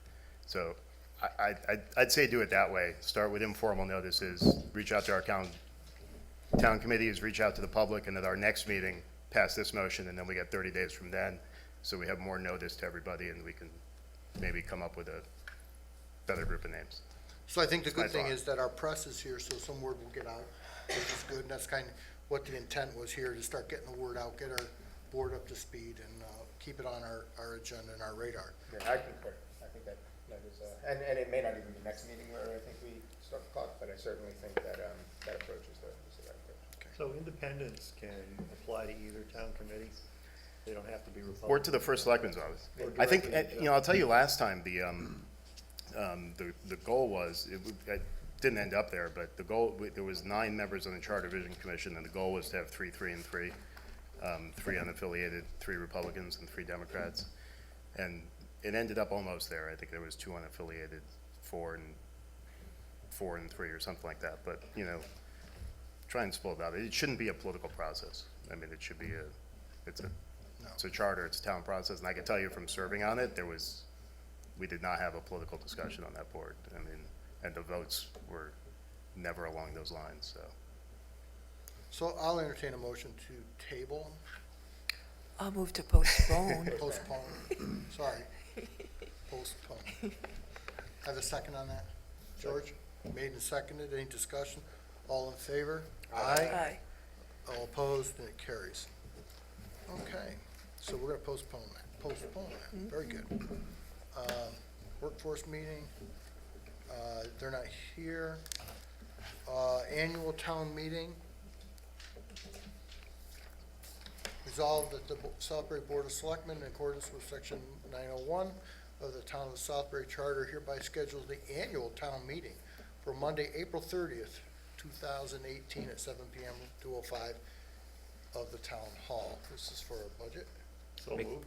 So I'd say do it that way. Start with informal notices, reach out to our town committees, reach out to the public, and at our next meeting, pass this motion, and then we get 30 days from then, so we have more notice to everybody, and we can maybe come up with a better group of names. So I think the That's my good thing thought. is that our press is here, so some word will get out, which is good, and that's kind of what the intent was here, to start getting the word out, get our board up to speed, and keep it on our agenda and our radar. Yeah, I concur. I think that is, and it may not even be next meeting where I think we start the clock, but I certainly think that, that approach is the right approach. So independents can apply to either town committee? They don't have to be Republican? Or to the first selectman's office. Or I think, directly, I'll tell you, last time, the goal was, it didn't end up there, but the goal, there was 9 members on the Charter Vision Commission, and the goal was to have 3, 3, and 3. 3 unaffiliated, 3 Republicans, and 3 Democrats. And it ended up almost there. I think there was 2 unaffiliated, 4 and 3, or something like that. But, try and split it out. It shouldn't be a political process. I mean, it should be it's a charter, it's a town process, and I can tell you from serving on it, we did not have a political discussion on that board. I mean, and the votes were never along those lines, so. So I'll entertain a motion to table, I'll move to postpone. postpone, sorry, postpone. Have a second on that? George? Made and seconded, any discussion? All in favor? Aye. All opposed, and it carries. Okay, so we're gonna postpone that, very good. Workforce meeting, they're not here. Annual town meeting. Resolved that the Southbury Board of Selectmen, in accordance with section 901 of the Town of Southbury Charter, hereby schedules the annual town meeting for Monday, April 30th, 2018 at 7 p.m. 205 of the Town Hall. This is for a budget. So moved.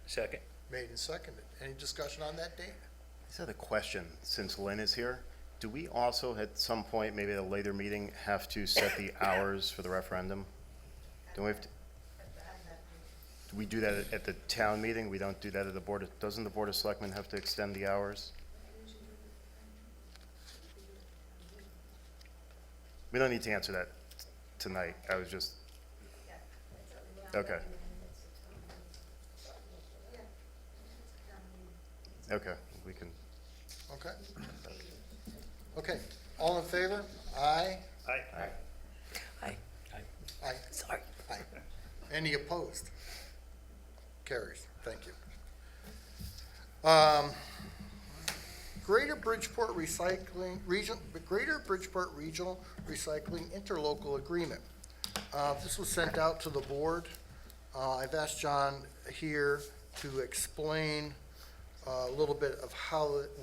Second. Made and seconded. Any discussion on that date? I just had a question, since Lynn is here. Do we also, at some point, maybe at a later meeting, have to set the hours for the referendum? Don't we have to? Do we do that at the town meeting? We don't do that at the board, doesn't the Board of Selectmen have to extend the hours? We don't need to answer that tonight. I was just, okay. Okay, we can, Okay. Okay, all in favor? Aye? Aye. Aye. Aye. Sorry. Aye. Any opposed? Carries. Thank you. Greater Bridgeport Regional Recycling Interlocal Agreement. This was sent out to the board. I've asked John here to explain a little bit of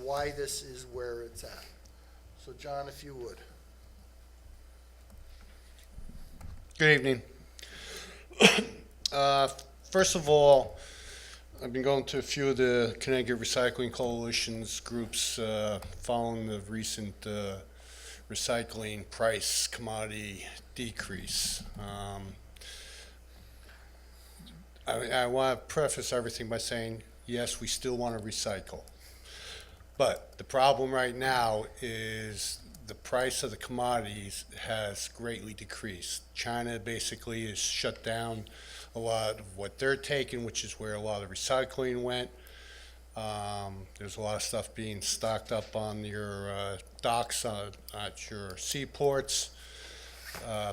why this is where it's at. So John, if you would. Good evening. First of all, I've been going to a few of the Connecticut Recycling Coalition's groups following the recent recycling price commodity decrease. I want to preface everything by saying, yes, we still want to recycle. But the problem right now is the price of the commodities has greatly decreased. China basically has shut down a lot of what they're taking, which is where a lot of recycling went. There's a lot of stuff being stocked up on your docks at your seaports.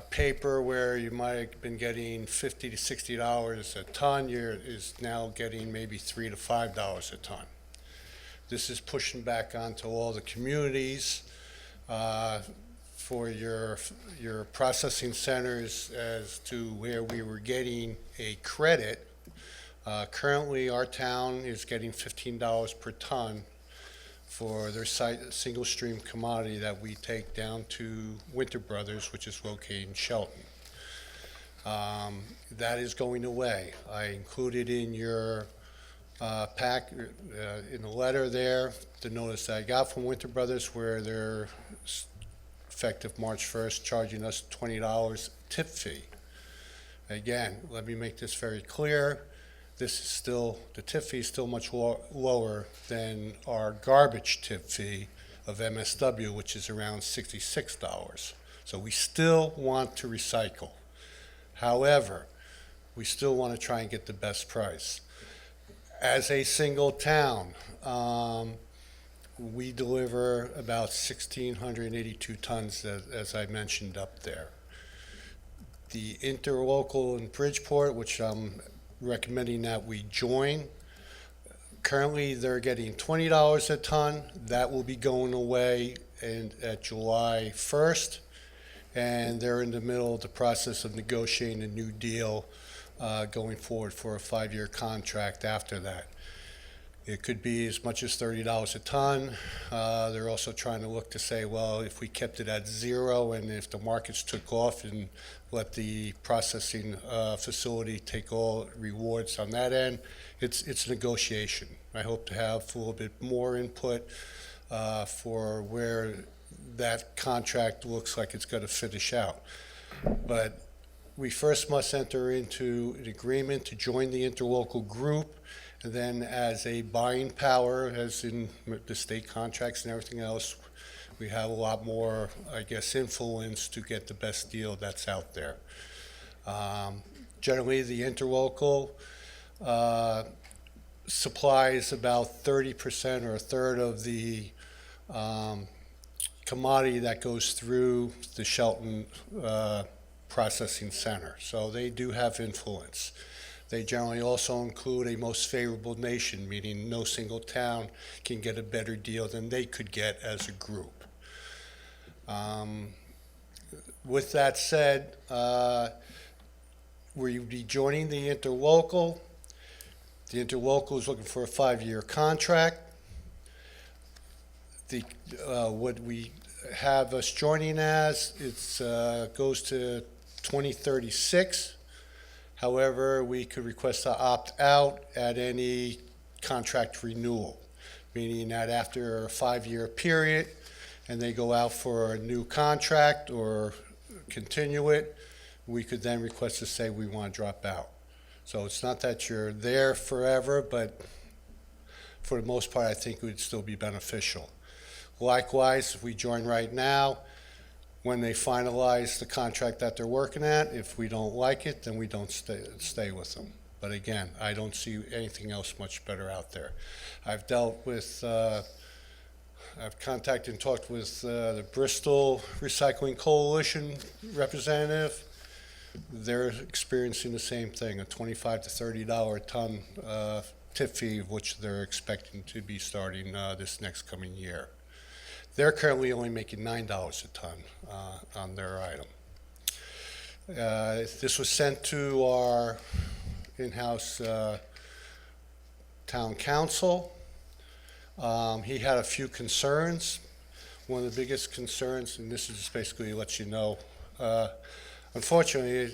Paper where you might have been getting $50 to $60 a ton, is now getting maybe $3 to $5 a ton. This is pushing back onto all the communities for your processing centers as to where we were getting a credit. Currently, our town is getting $15 per ton for their single stream commodity that we take down to Winter Brothers, which is located in Shelton. That is going away. I included in your pack, in the letter there, the notice that I got from Winter Brothers where they're effective March 1st charging us $20 tip fee. Again, let me make this very clear. This is still, the tip fee is still much lower than our garbage tip fee of MSW, which is around $66. So we still want to recycle. However, we still want to try and get the best price. As a single town, we deliver about 1,682 tons, as I mentioned up there. The interlocal in Bridgeport, which I'm recommending that we join. Currently, they're getting $20 a ton. That will be going away at July 1st, and they're in the middle of the process of negotiating a new deal going forward for a 5-year contract after that. It could be as much as $30 a ton. They're also trying to look to say, well, if we kept it at zero and if the markets took off and let the processing facility take all rewards on that end, it's negotiation. I hope to have a little bit more input for where that contract looks like it's going to finish out. But we first must enter into an agreement to join the interlocal group. And then as a buying power, as in the state contracts and everything else, we have a lot more, I guess, influence to get the best deal that's out there. Generally, the interlocal supplies about 30% or a third of the commodity that goes through the Shelton processing center. So they do have influence. They generally also include a most favorable nation, meaning no single town can get a better deal than they could get as a group. With that said, we'll be joining the interlocal. The interlocal is looking for a 5-year contract. What we have us joining as, it goes to 2036. However, we could request to opt out at any contract renewal, meaning that after a 5-year period and they go out for a new contract or continue it, we could then request to say we want to drop out. So it's not that you're there forever, but for the most part, I think it would still be beneficial. Likewise, if we join right now, when they finalize the contract that they're working at, if we don't like it, then we don't stay with them. But again, I don't see anything else much better out there. I've dealt with, I've contacted and talked with the Bristol Recycling Coalition representative. they're experiencing the same thing, a $25 to $30 a ton tip fee, which they're expecting to be starting this next coming year. They're currently only making $9 a ton on their item. This was sent to our in-house town council. He had a few concerns. One of the biggest concerns, and this is just basically to let you know, unfortunately,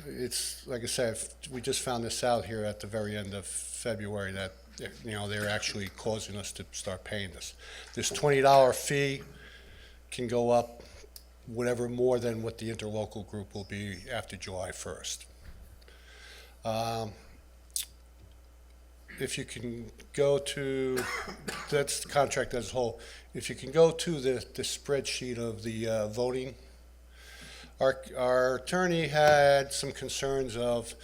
it's, like I said, we just found this out here at the very end of February that, you know, they're actually causing us to start paying this. This $20 fee can go up whatever more than what the interlocal group will be after July 1st. If you can go to, that's the contract as a whole. If you can go to the spreadsheet of the voting, our attorney had some concerns of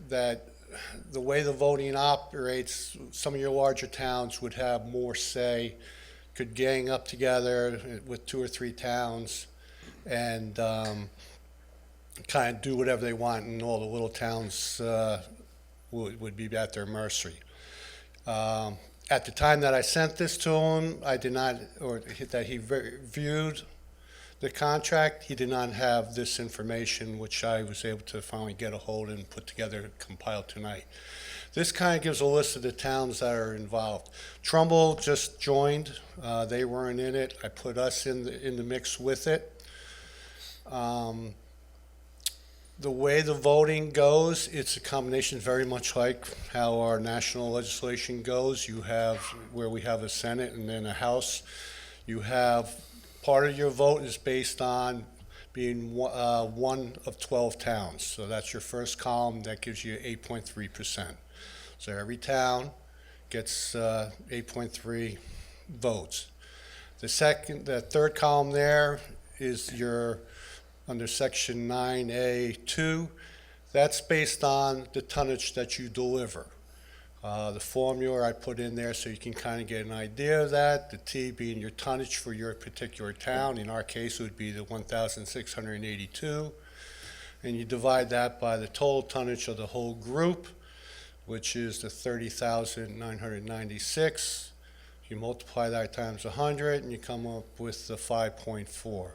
that the way the voting operates, some of your larger towns would have more say, could gang up together with 2 or 3 towns and kind of do whatever they want, and all the little towns would be at their mercy. At the time that I sent this to him, I did not, or that he viewed the contract, he did not have this information, which I was able to finally get a hold and put together and compile tonight. This kind of gives a list of the towns that are involved. Trumbull just joined. They weren't in it. I put us in the mix with it. The way the voting goes, it's a combination very much like how our national legislation goes. You have, where we have a Senate and then a House, you have, part of your vote is based on being one of 12 towns. So that's your first column, that gives you 8.3%. So every town gets 8.3 votes. The third column there is your, under section 9A2, that's based on the tonnage that you deliver. The formula I put in there so you can kind of get an idea of that, the T being your tonnage for your particular town. In our case, it would be the 1,682. And you divide that by the total tonnage of the whole group, which is the 30,996. You multiply that times 100, and you come up with the 5.4.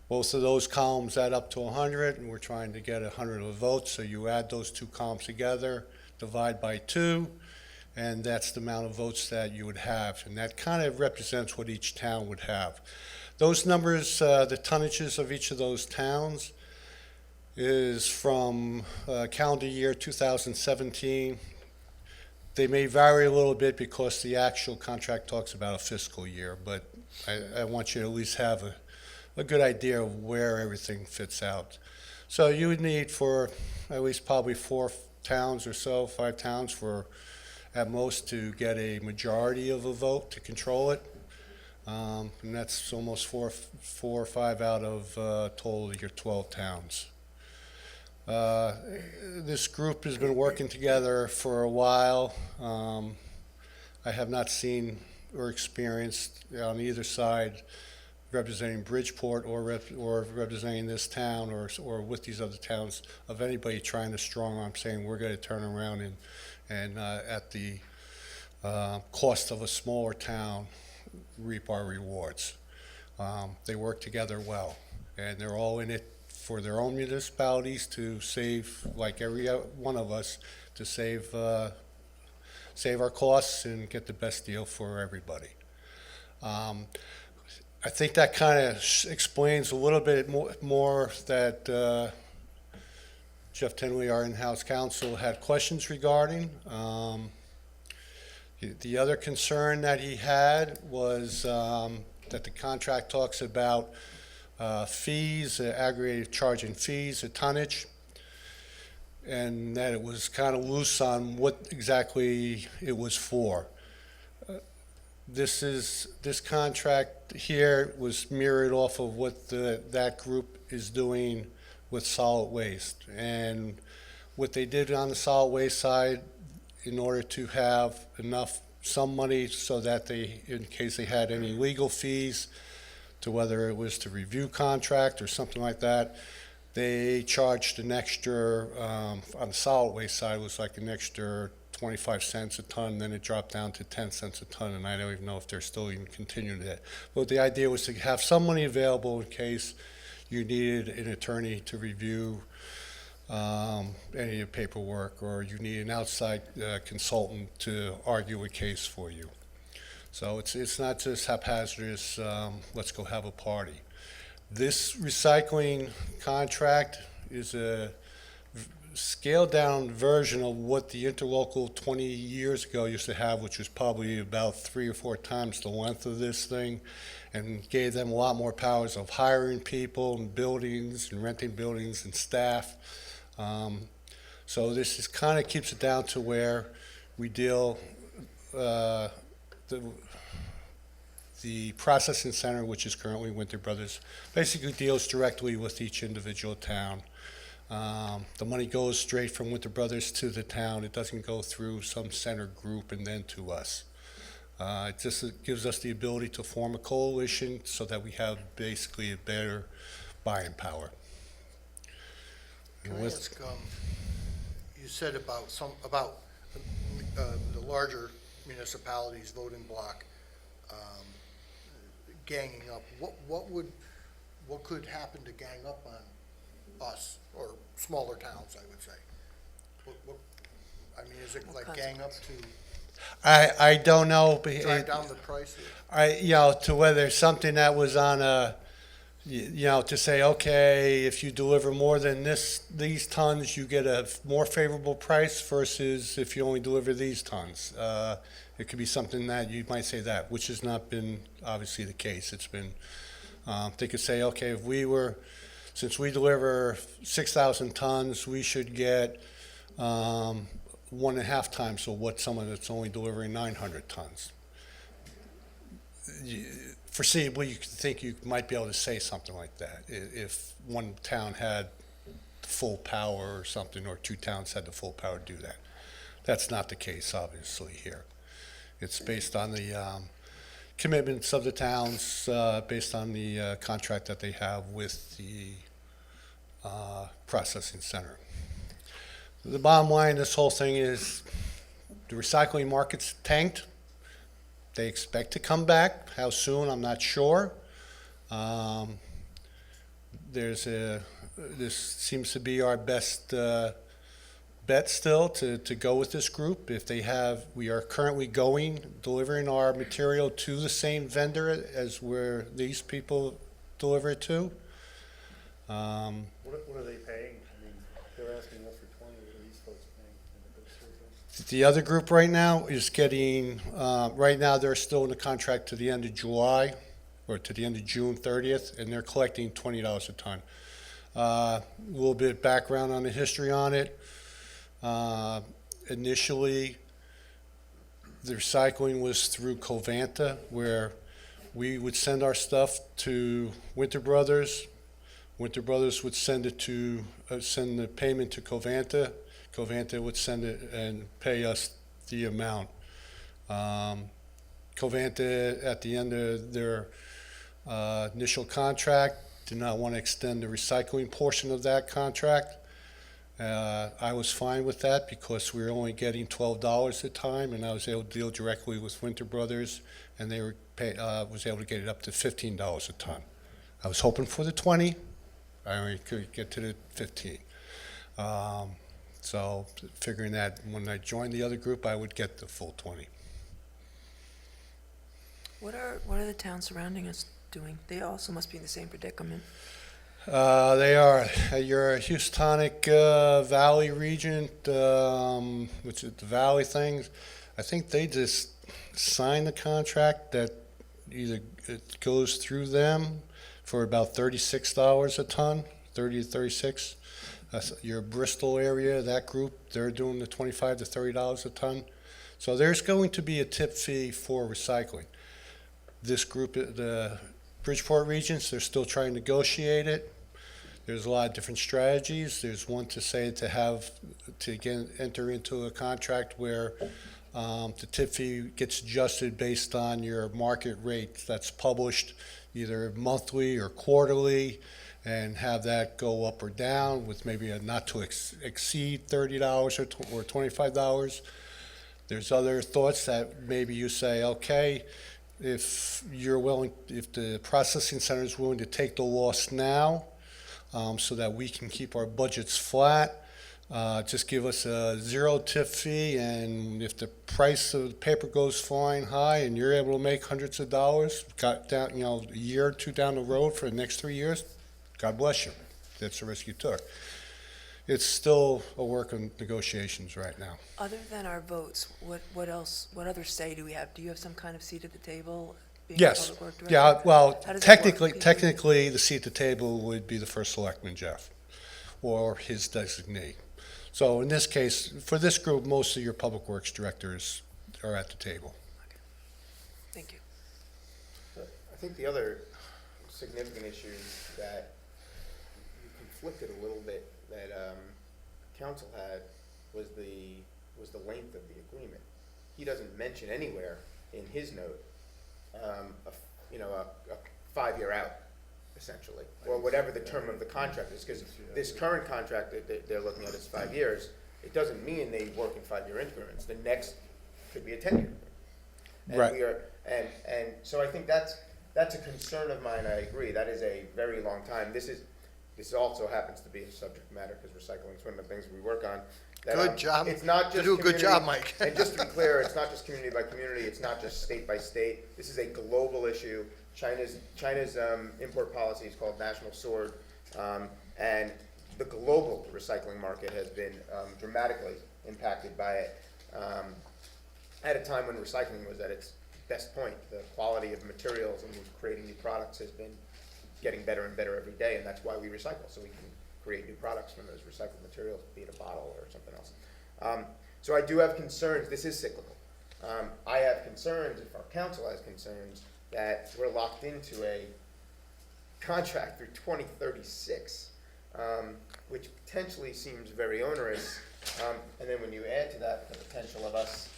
Both of those columns add up to 100, and we're trying to get 100 of the votes. So you add those two columns together, divide by 2, and that's the amount of votes that you would have. And that kind of represents what each town would have. Those numbers, the tonnages of each of those towns, is from calendar year 2017. They may vary a little bit because the actual contract talks about a fiscal year, but I want you to at least have a good idea of where everything fits out. So you would need for at least probably 4 towns or so, 5 towns for at most to get a majority of a vote to control it. And that's almost 4 or 5 out of total of your 12 towns. This group has been working together for a while. I have not seen or experienced on either side representing Bridgeport or representing this town or with these other towns of anybody trying to strong arm saying we're going to turn around and at the cost of a smaller town reap our rewards. They work together well, and they're all in it for their own municipalities to save, like every one of us, to save our costs and get the best deal for everybody. I think that kind of explains a little bit more that Jeff Tinley, our in-house counsel, had questions regarding. The other concern that he had was that the contract talks about fees, aggregated charging fees, a tonnage, and that it was kind of loose on what exactly it was for. This contract here was mirrored off of what that group is doing with solid waste. And what they did on the solid waste side, in order to have some money so that they, in case they had any legal fees, to whether it was to review contract or something like that. They charged an extra, on the solid waste side, it was like an extra 25 cents a ton, then it dropped down to 10 cents a ton, and I don't even know if they're still even continuing that. But the idea was to have some money available in case you needed an attorney to review any of the paperwork, or you need an outside consultant to argue a case for you. So it's not just haphazardous, let's go have a party. This recycling contract is a scaled down version of what the interlocal 20 years ago used to have, which was probably about 3 or 4 times the length of this thing, and gave them a lot more powers of hiring people and buildings and renting buildings and staff. So this is kind of keeps it down to where we deal, the processing center, which is currently Winter Brothers, basically deals directly with each individual town. The money goes straight from Winter Brothers to the town. It doesn't go through some center group and then to us. It just gives us the ability to form a coalition so that we have basically a better buying power. Can And I with- ask, you said about the larger municipalities voting block ganging up. What could happen to gang up on us, or smaller towns, I would say? I mean, is it like gang up to I don't know, but drive down the price? to whether something that was on a, to say, okay, if you deliver more than these tons, you get a more favorable price versus if you only deliver these tons. It could be something that you might say that, which has not been obviously the case. It's been, they could say, okay, since we deliver 6,000 tons, we should get 1.5 times of what someone that's only delivering 900 tons. Foreseeably, you could think you might be able to say something like that if one town had the full power or something, or 2 towns had the full power to do that. That's not the case, obviously, here. It's based on the commitments of the towns, based on the contract that they have with the processing center. The bottom line, this whole thing is the recycling market's tanked. They expect to come back. How soon, I'm not sure. This seems to be our best bet still to go with this group. We are currently delivering our material to the same vendor as where these people deliver it to. What are they paying? I mean, they're asking us for 20, what are these folks paying in the bid service? The other group right now is getting, right now they're still in the contract to the end of July, or to the end of June 30th, and they're collecting $20 a ton. A little bit of background on the history on it. Initially, the recycling was through Covanta, where we would send our stuff to Winter Brothers. Winter Brothers would send the payment to Covanta. Covanta would send it and pay us the amount. Covanta, at the end of their initial contract, did not want to extend the recycling portion of that contract. I was fine with that because we were only getting $12 a time, and I was able to deal directly with Winter Brothers, and they was able to get it up to $15 a ton. I was hoping for the 20. I only could get to the 15. So figuring that when I joined the other group, I would get the full 20. What are the towns surrounding us doing? They also must be in the same predicament. They are your Houstonic Valley region, which is the Valley things. I think they just signed the contract that either it goes through them for about $36 a ton, 30 to 36. Your Bristol area, that group, they're doing the $25 to $30 a ton. So there's going to be a tip fee for recycling. This group, the Bridgeport regions, they're still trying to negotiate it. There's a lot of different strategies. There's one to say to again enter into a contract where the tip fee gets adjusted based on your market rate that's published. either monthly or quarterly, and have that go up or down with maybe a not to exceed $30 or $25. There's other thoughts that maybe you say, okay, if you're willing, if the processing center is willing to take the loss now, so that we can keep our budgets flat, just give us a zero tip fee, and if the price of the paper goes flying high and you're able to make hundreds of dollars, got down, a year or two down the road for the next 3 years, God bless you. That's the risk you took. It's still a work of negotiations right now. Other than our votes, what else, what other say do we have? Do you have some kind of seat at the table? Being a Yes. public work director? Yeah, well, How does it work? technically, the seat at the table would be the first selectman, Jeff, or his designee. So in this case, for this group, most of your public works directors are at the table. Thank you. I think the other significant issue that you conflicted a little bit that council had was the length of the agreement. He doesn't mention anywhere in his note, a 5-year out, essentially, or whatever the term of the contract is, because this current contract that they're looking at is 5 years. It doesn't mean they work in 5-year increments. The next could be a 10-year. And Right. we are, and so I think that's a concern of mine. I agree. That is a very long time. This also happens to be a subject matter because recycling is one of the things we work on. That, Good job. It's not You just do a good community- job, Mike. And just to be clear, it's not just community by community. It's not just state by state. This is a global issue. China's import policy is called National Sword, and the global recycling market has been dramatically impacted by it. At a time when recycling was at its best point, the quality of materials and creating new products has been getting better and better every day, and that's why we recycle, so we can create new products from those recycled materials, be it a bottle or something else. So I do have concerns. This is cyclical. I have concerns, if our council has concerns, that we're locked into a contract through 2036, which potentially seems very onerous. And then when you add to that the potential of us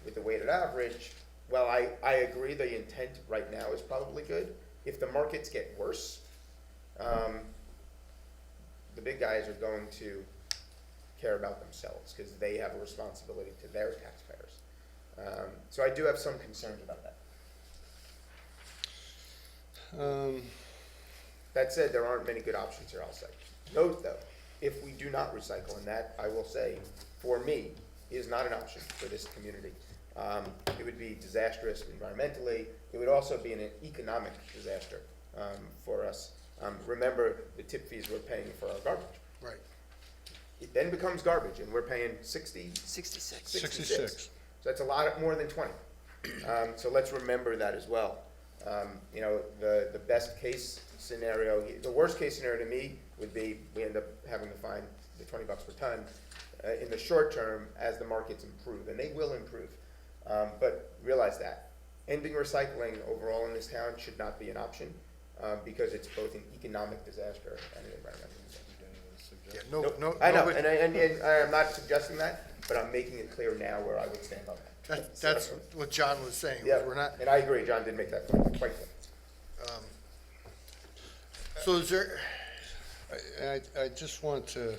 with the weighted average, well, I agree the intent right now is probably good. If the markets get worse, the big guys are going to care about themselves because they have a responsibility to their taxpayers. So I do have some concerns about that. That said, there aren't many good options here, I'll say. Note, though, if we do not recycle, and that, I will say, for me, is not an option for this community. It would be disastrous environmentally. It would also be an economic disaster for us. Remember the tip fees we're paying for our garbage. Right. It then becomes garbage, and we're paying 66. 66. So that's a lot more than 20. So let's remember that as well. The best case scenario, the worst case scenario to me would be we end up having to find the $20 per ton in the short term as the markets improve, and they will improve. But realize that ending recycling overall in this town should not be an option because it's both an economic disaster and an environmental disaster. Yeah, no, I know, nobody- and I'm not suggesting that, but I'm making it clear now where I would stand on that. That's what John was saying. Yeah, We're not, and I agree, John did make that point quite clear. so is there, I just want to,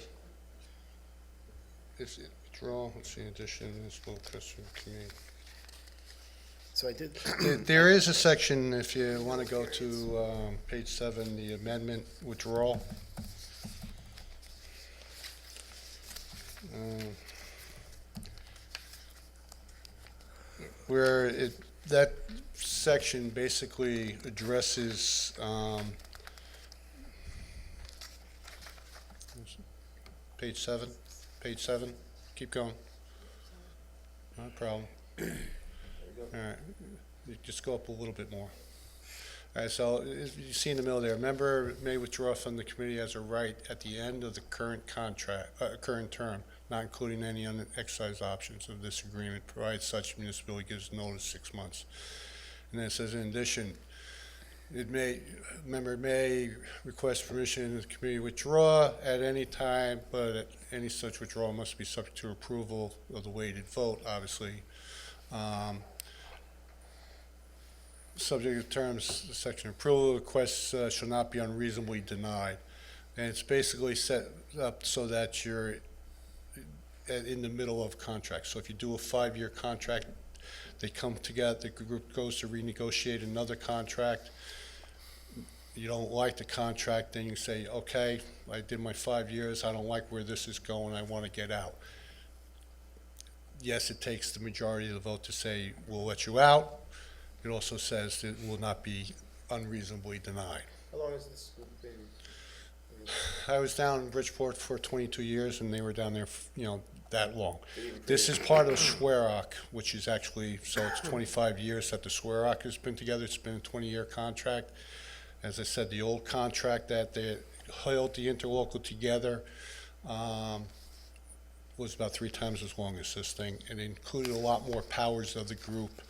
withdraw, let's see, addition, municipal customer community. So I did, There is a section, if you want to go to page 7, the amendment withdrawal. Where that section basically addresses, page 7, keep going. Not a problem. All right, you just go up a little bit more. All right, so you see in the middle there, member may withdraw from the committee as a right at the end of the current contract, current term, not including any unexercised options of this agreement, provided such municipality gives notice 6 months. And then it says, in addition, member may request permission of the committee to withdraw at any time, but any such withdrawal must be subject to approval of the weighted vote, obviously. subject of terms, section approval requests shall not be unreasonably denied. And it's basically set up so that you're in the middle of contract. So if you do a 5-year contract, they come together, the group goes to renegotiate another contract. You don't like the contract, then you say, okay, I did my 5 years, I don't like where this is going, I want to get out. Yes, it takes the majority of the vote to say, we'll let you out. It also says it will not be unreasonably denied. How long has this group been? I was down in Bridgeport for 22 years, and they were down there, that long. This is part of SWEROC, which is actually, so it's 25 years that the SWEROC has been together. It's been a 20-year contract. As I said, the old contract that they held the interlocal together was about 3 times as long as this thing, and it included a lot more powers of the group.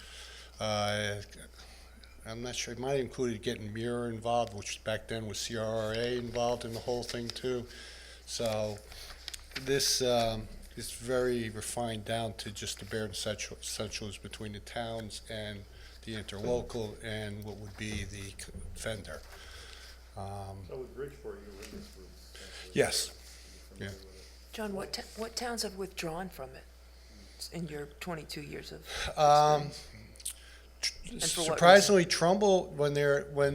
I'm not sure, it might have included getting Mirror involved, which back then was CRRA involved in the whole thing too. So this is very refined down to just the bare essentials between the towns and the interlocal and what would be the vendor. So with Bridgeport, you were in this group. Yes. Yeah. John, what towns have withdrawn from it in your 22 years of experience? And for what Surprisingly, Trumbull, when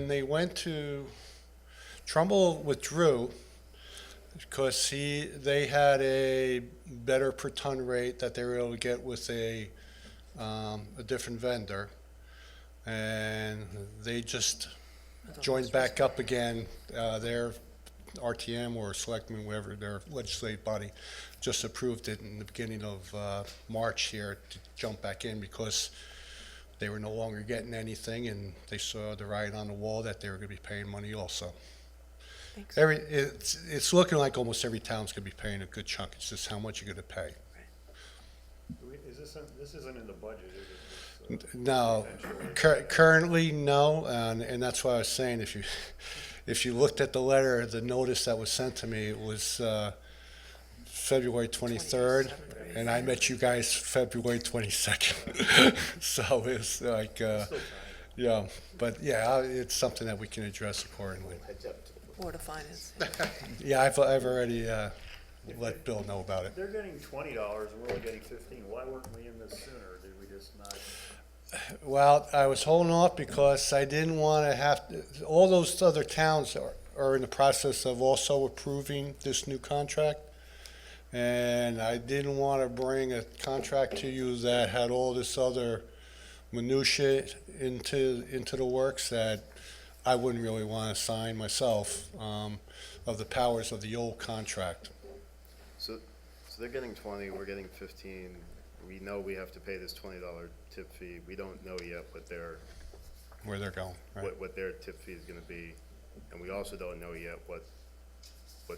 they went to, Trumbull withdrew because they had a better per ton rate that they were able to get with a different vendor, and they just joined back up again. Their RTM or Selectmen, whatever their legislative body, just approved it in the beginning of March here to jump back in because they were no longer getting anything, and they saw the writing on the wall that they were going to be paying money also. Thanks. It's looking like almost every town's going to be paying a good chunk. It's just how much you're going to pay. This isn't in the budget, is it? No, currently, no, and that's why I was saying, if you looked at the letter, the notice that was sent to me, it was February 23rd, and I met you guys February 22nd. So it's like, yeah, but yeah, it's something that we can address accordingly. Heads up to the Board of Finance? Yeah, I've already let Bill know about it. They're getting $20 and we're only getting 15. Why weren't we in this sooner? Did we just not? Well, I was holding off because I didn't want to have, all those other towns are in the process of also approving this new contract. And I didn't want to bring a contract to you that had all this other minutia into the works that I wouldn't really want to sign myself, of the powers of the old contract. So they're getting 20, we're getting 15. We know we have to pay this $20 tip fee. We don't know yet Where they're going, right? what their tip fee is gonna be. And we also don't know yet what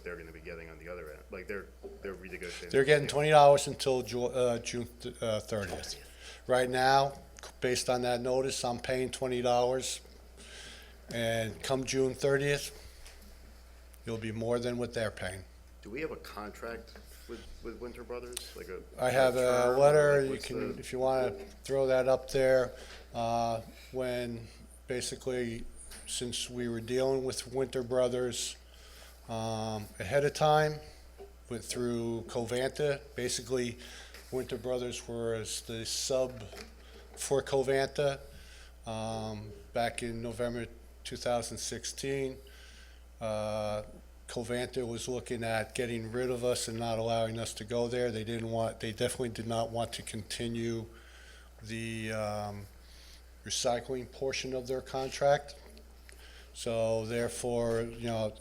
they're gonna be getting on the other end. Like they're renegotiating. They're getting $20 until June 30th. Right now, based on that notice, I'm paying $20. And come June 30th, it'll be more than what they're paying. Do we have a contract with Winter Brothers? Like I have a term, or letter, like you what's can, the- if you want to throw that up there, when basically, since we were dealing with Winter Brothers ahead of time, through Covanta, basically, Winter Brothers was the sub for Covanta back in November 2016. Covanta was looking at getting rid of us and not allowing us to go there. They definitely did not want to continue the recycling portion of their contract. So therefore,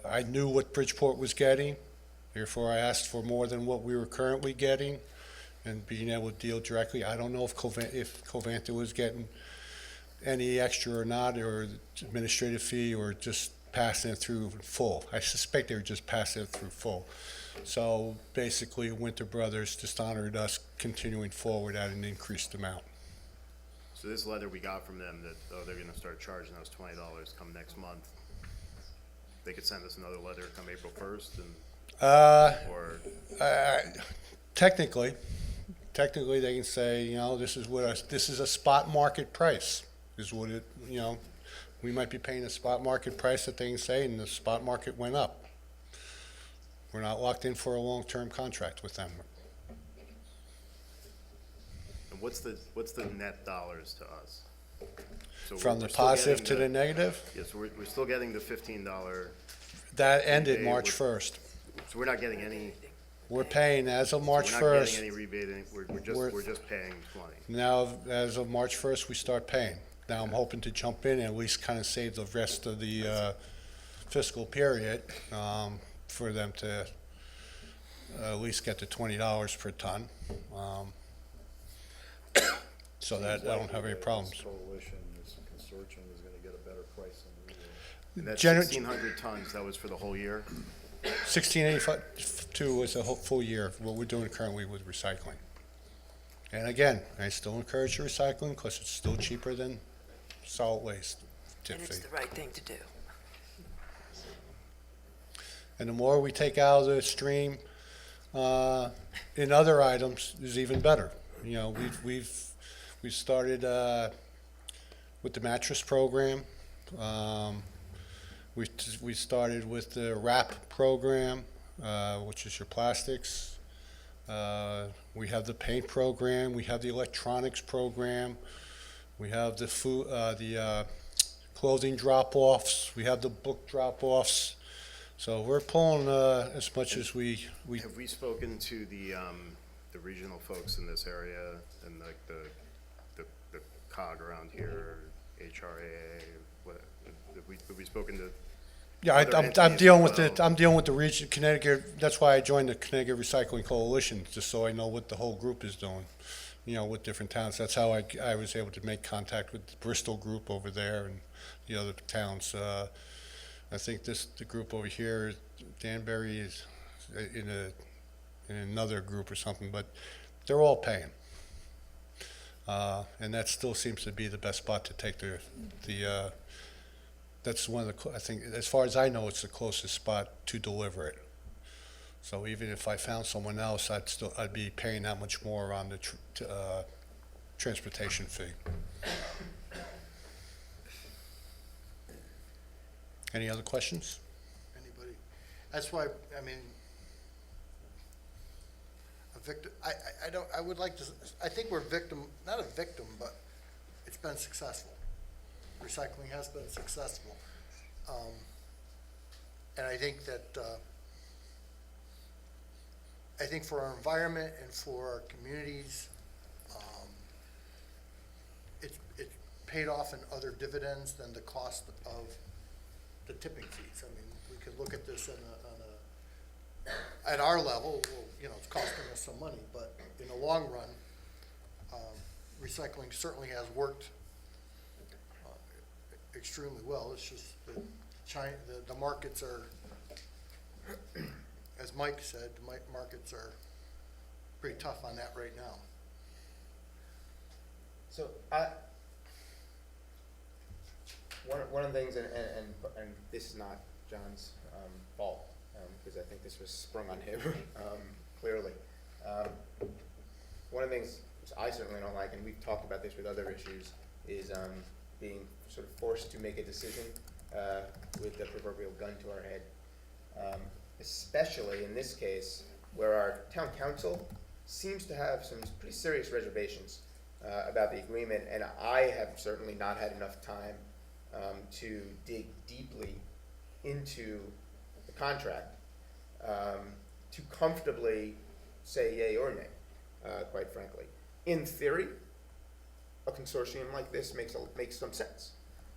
I knew what Bridgeport was getting. Therefore, I asked for more than what we were currently getting and being able to deal directly. I don't know if Covanta was getting any extra or not, or administrative fee, or just passing it through full. I suspect they were just passing it through full. So basically, Winter Brothers just honored us continuing forward at an increased amount. So this letter we got from them that, they're gonna start charging us $20 come next month. They could send us another letter come April 1st and, or, Technically, they can say, this is a spot market price, is what it, We might be paying a spot market price that they can say, and the spot market went up. We're not locked in for a long-term contract with them. And what's the net dollars to us? So From we're the still positive getting to the negative, Yes, we're still getting the $15, that ended Rebate March with- 1st. so we're not getting any, We're paying as of March we're not getting 1st. any rebating, We're- we're just paying 20. Now, as of March 1st, we start paying. Now, I'm hoping to jump in and at least kind of save the rest of the fiscal period for them to at least get to $20 per ton. So that I don't have any problems. This coalition, this consortium is gonna get a better price than we will. And that's Gener- 1,600 tons, that was for the whole year? 1682 was a whole full year, what we're doing currently with recycling. And again, I still encourage the recycling because it's still cheaper than solid waste tip And it's fee. the right thing to do. And the more we take out of the stream in other items is even better. You know, we started with the mattress program. We started with the wrap program, which is your plastics. We have the paint program. We have the electronics program. We have the food, the clothing drop-offs. We have the book drop-offs. So we're pulling as much as we Have we spoken to the regional folks in this area and like the COG around here, HRAA, what, have we spoken to? Yeah, other I'm entities dealing as with well? I'm dealing with the region, Connecticut, that's why I joined the Connecticut Recycling Coalition, just so I know what the whole group is doing, you know, with different towns. That's how I was able to make contact with the Bristol group over there and the other towns. I think the group over here, Danbury is in another group or something, but they're all paying. And that still seems to be the best spot to take that's one of the, I think, as far as I know, it's the closest spot to deliver it. So even if I found someone else, I'd be paying that much more on the transportation fee. Any other questions? Anybody? That's why, I mean, a victim, I would like to, I think we're victim, not a victim, but it's been successful. Recycling has been successful. And I think that, I think for our environment and for our communities, it's paid off in other dividends than the cost of the tipping fees. I mean, we could look at this at our level, well, you know, it's costing us some money, but in the long run, recycling certainly has worked extremely well. It's just that the markets are, as Mike said, the markets are pretty tough on that right now. So one of the things, and this is not John's fault, because I think this was sprung on him clearly. One of the things which I certainly don't like, and we've talked about this with other issues, is being sort of forced to make a decision with the proverbial gun to our head. Especially in this case, where our town council seems to have some pretty serious reservations about the agreement, and I have certainly not had enough time to dig deeply into the contract to comfortably say yay or nay, quite frankly. In theory, a consortium like this makes some sense.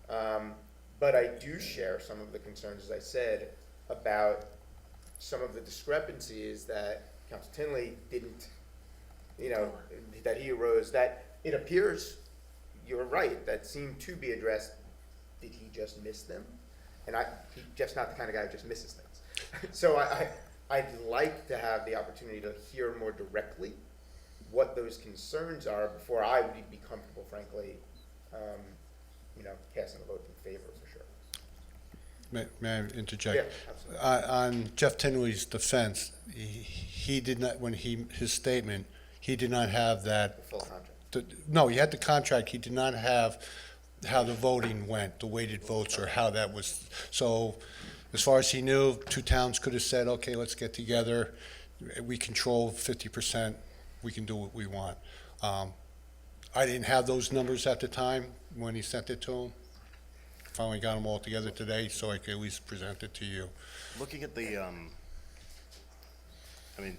But I do share some of the concerns, as I said, about some of the discrepancies that Council Tinley didn't, that he arose, that it appears, you're right, that seemed to be addressed. Did he just miss them? And he's just not the kind of guy who just misses things. So I'd like to have the opportunity to hear more directly what those concerns are before I would be comfortable, frankly, casting a vote in favor for sure. May I interject? Yeah, absolutely. On Jeff Tinley's defense, he did not, his statement, he did not have that. The full contract. No, he had the contract, he did not have how the voting went, the weighted votes, or how that was. So as far as he knew, two towns could have said, okay, let's get together. We control 50%. We can do what we want. I didn't have those numbers at the time when he sent it to him. Finally got them all together today, so I could at least present it to you. Looking at the, I mean,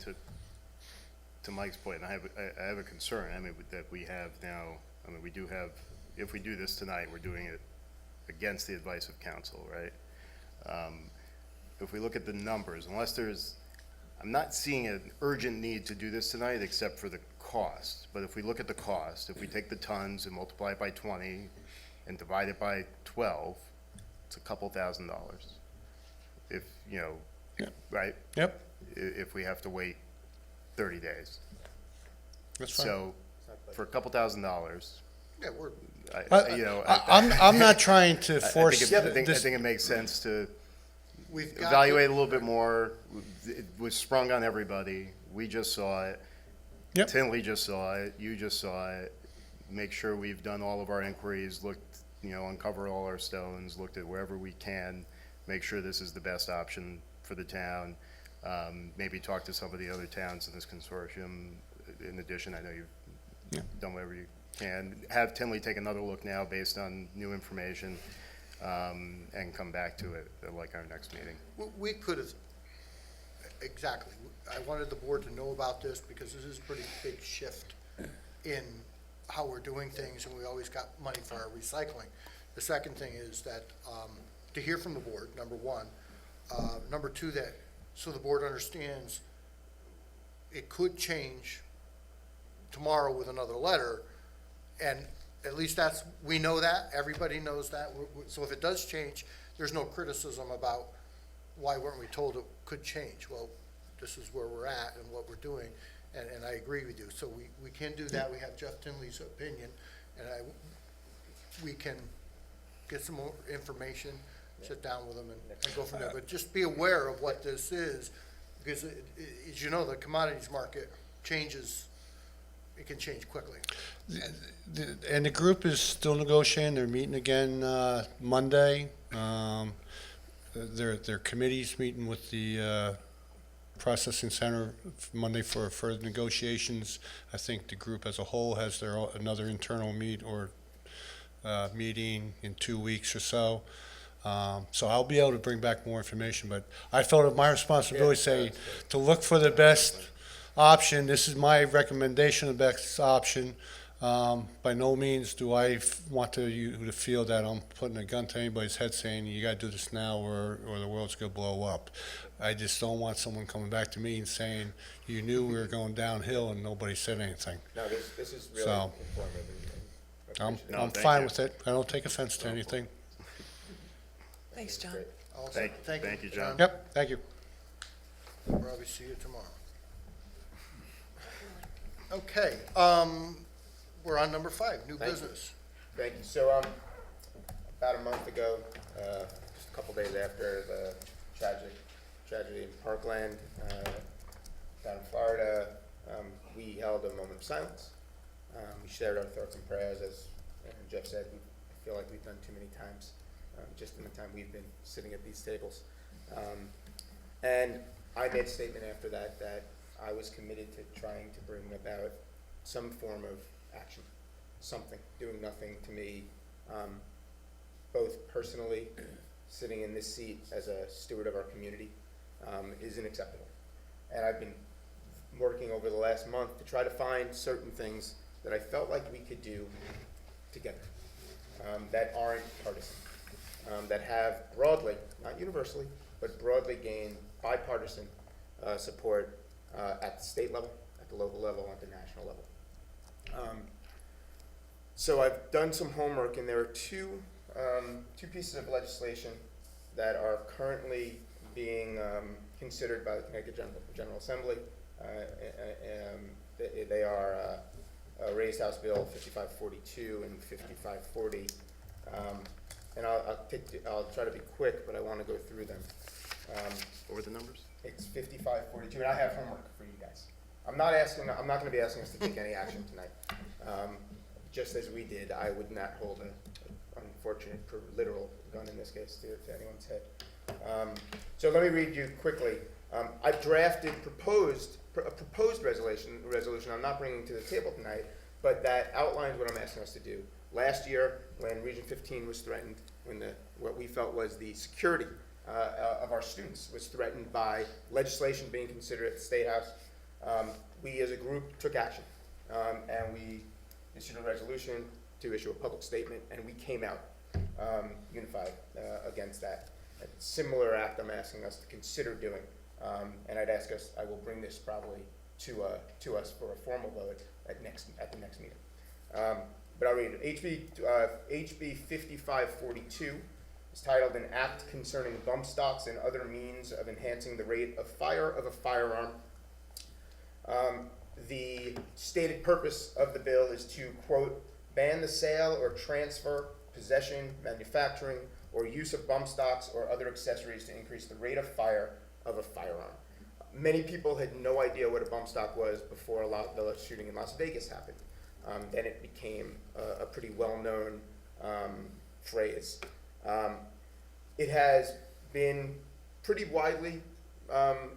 to Mike's point, I have a concern, I mean, that we have now, I mean, we do have, if we do this tonight, we're doing it against the advice of counsel, right? If we look at the numbers, unless there's, I'm not seeing an urgent need to do this tonight except for the cost. But if we look at the cost, if we take the tons and multiply it by 20 and divide it by 12, it's a couple $1,000. If, you know, Yep. right? Yep, If we have to wait 30 days. that's fine. So for a couple $1,000, Yeah, we're, I'm not trying to I force think this. it makes sense to we've got. evaluate a little bit more. It was sprung on everybody. We just saw it. Yep. Tinley just saw it. You just saw it. Make sure we've done all of our inquiries, looked, you know, uncovered all our stones, looked at wherever we can, make sure this is the best option for the town. Maybe talk to some of the other towns in this consortium. In addition, I know you've done whatever you can. Have Tinley take another look now based on new information, and come back to it at like our next meeting. We could have, exactly. I wanted the board to know about this because this is a pretty big shift in how we're doing things, and we always got money for our recycling. The second thing is that, to hear from the board, number one. Number two, that, so the board understands it could change tomorrow with another letter, and at least that's, we know that, everybody knows that. So if it does change, there's no criticism about why weren't we told it could change. Well, this is where we're at and what we're doing, and I agree with you. So we can do that. We have Jeff Tinley's opinion, and we can get some more information, sit down with them and go from there. But just be aware of what this is, because as you know, the commodities market changes, it can change quickly. And the group is still negotiating. They're meeting again Monday. Their committee's meeting with the processing center Monday for further negotiations. I think the group as a whole has another internal meeting in 2 weeks or so. So I'll be able to bring back more information, but I felt it my responsibility to look for the best option. This is my recommendation of the best option. By no means do I want you to feel that I'm putting a gun to anybody's head saying, you gotta do this now or the world's gonna blow up. I just don't want someone coming back to me and saying, you knew we were going downhill and nobody said anything. No, this is really So, informative. I'm thank fine you. with it. I don't take offense to anything. Thanks, John. Also, Thank you, John. Yep, thank you. We'll probably see you tomorrow. Okay, we're on number 5, new Thank you. business. Thank you. So, about a month ago, just a couple days after the tragedy in Parkland, down in Florida, we held a moment of silence. We shared our thoughts and prayers, as Jeff said, we feel like we've done too many times, just in the time we've been sitting at these tables. And I made a statement after that, that I was committed to trying to bring about some form of action, something. Doing nothing to me, both personally, sitting in this seat as a steward of our community, isn't acceptable. And I've been working over the last month to try to find certain things that I felt like we could do together, that aren't partisan, that have broadly, not universally, but broadly gained bipartisan support at the state level, at the local level, at the national level. So I've done some homework, and there are two pieces of legislation that are currently being considered by the Connecticut General Assembly. They are raised House Bill 5542 and 5540. And I'll try to be quick, but I want to go through them. What were the numbers? It's 5542, and I have homework for you guys. I'm not going to be asking us to take any action tonight. Just as we did, I would not hold unfortunate for literal gun in this case to anyone's head. So let me read you quickly. I've drafted a proposed resolution I'm not bringing to the table tonight, but that outlines what I'm asking us to do. Last year, when Region 15 was threatened, when what we felt was the security of our students was threatened by legislation being considered at the State House, we as a group took action, and we issued a resolution to issue a public statement, and we came out unified against that. A similar act I'm asking us to consider doing, and I will bring this probably to us for a formal vote at the next meeting. But I'll read it. HB 5542 is titled "An Act Concerning Bump Stocks and Other Means of Enhancing the Rate of Fire of a Firearm." The stated purpose of the bill is to, quote, ban the sale or transfer, possession, manufacturing, or use of bump stocks or other accessories to increase the rate of fire of a firearm. Many people had no idea what a bump stock was before the shooting in Las Vegas happened. Then it became a pretty well-known phrase. It has been pretty widely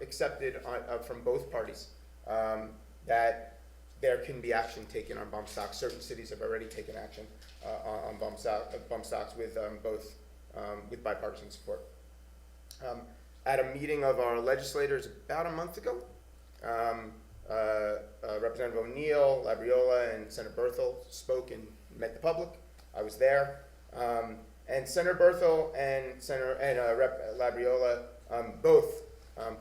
accepted from both parties that there can be action taken on bump stocks. Certain cities have already taken action on bump stocks with with bipartisan support. At a meeting of our legislators about a month ago, Representative O'Neill, Labriola, and Senator Berthel spoke and met the public. I was there, and Senator Berthel and Rep. Labriola both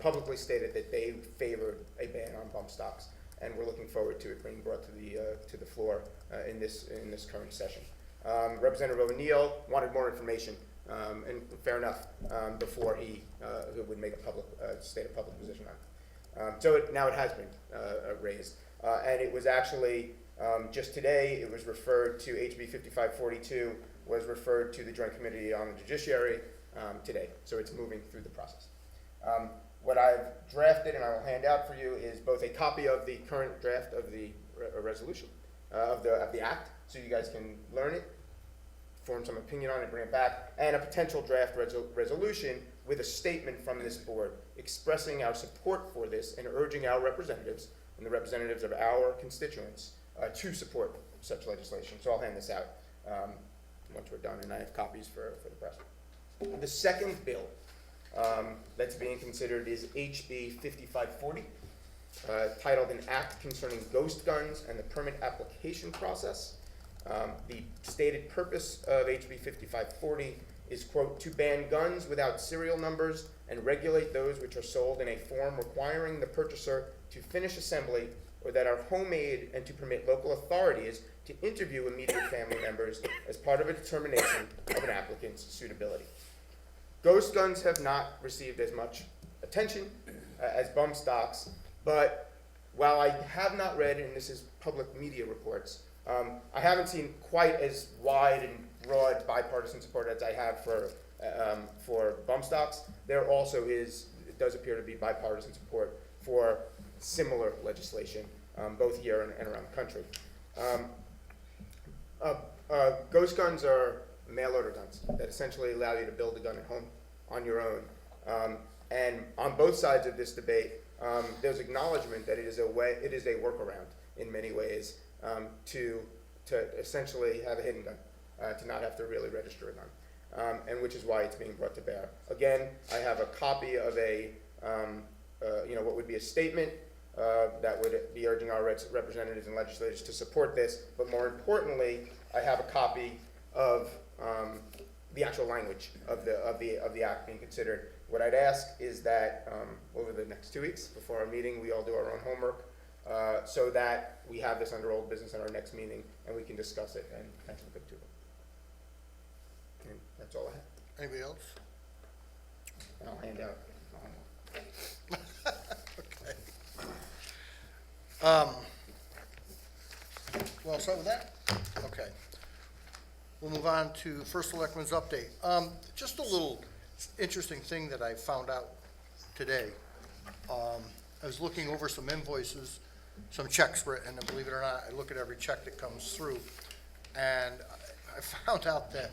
publicly stated that they favored a ban on bump stocks, and we're looking forward to it being brought to the floor in this current session. Representative O'Neill wanted more information, and fair enough, before he would make state a public position on it. So now it has been raised, and it was actually just today. It was referred to HB 5542 was referred to the Joint Committee on the Judiciary today. So it's moving through the process. What I've drafted and I will hand out for you is both a copy of the current draft of the resolution of the act, so you guys can learn it, form some opinion on it, bring it back, and a potential draft resolution with a statement from this board expressing our support for this and urging our representatives and the representatives of our constituents to support such legislation. So I'll hand this out once we're done, and I have copies for the press. The second bill that's being considered is HB 5540, titled "An Act Concerning Ghost Guns and the Permit Application Process." The stated purpose of HB 5540 is, quote, to ban guns without serial numbers and regulate those which are sold in a form requiring the purchaser to finish assembly or that are homemade, and to permit local authorities to interview immediate family members as part of a determination of an applicant's suitability. Ghost guns have not received as much attention as bump stocks, but while I have not read, and this is public media reports, I haven't seen quite as wide and broad bipartisan support as I have for bump stocks. There also does appear to be bipartisan support for similar legislation, both here and around the country. Ghost guns are mail order guns that essentially allow you to build a gun at home on your own. And on both sides of this debate, there's acknowledgement that it is a workaround in many ways to essentially have a hidden gun, to not have to really register a gun, and which is why it's being brought to bear. Again, I have a copy of what would be a statement that would be urging our representatives and legislators to support this, but more importantly, I have a copy of the actual language of the act being considered. What I'd ask is that over the next 2 weeks before our meeting, we all do our own homework, so that we have this under old business at our next meeting and we can discuss it and potentially put to it. And that's all I have. Anybody else? And I'll hand out. Well, I'll start with that? Okay. We'll move on to First Selectmen's update. Just a little interesting thing that I found out today. I was looking over some invoices, some checks written, and believe it or not, I look at every check that comes through. And I found out that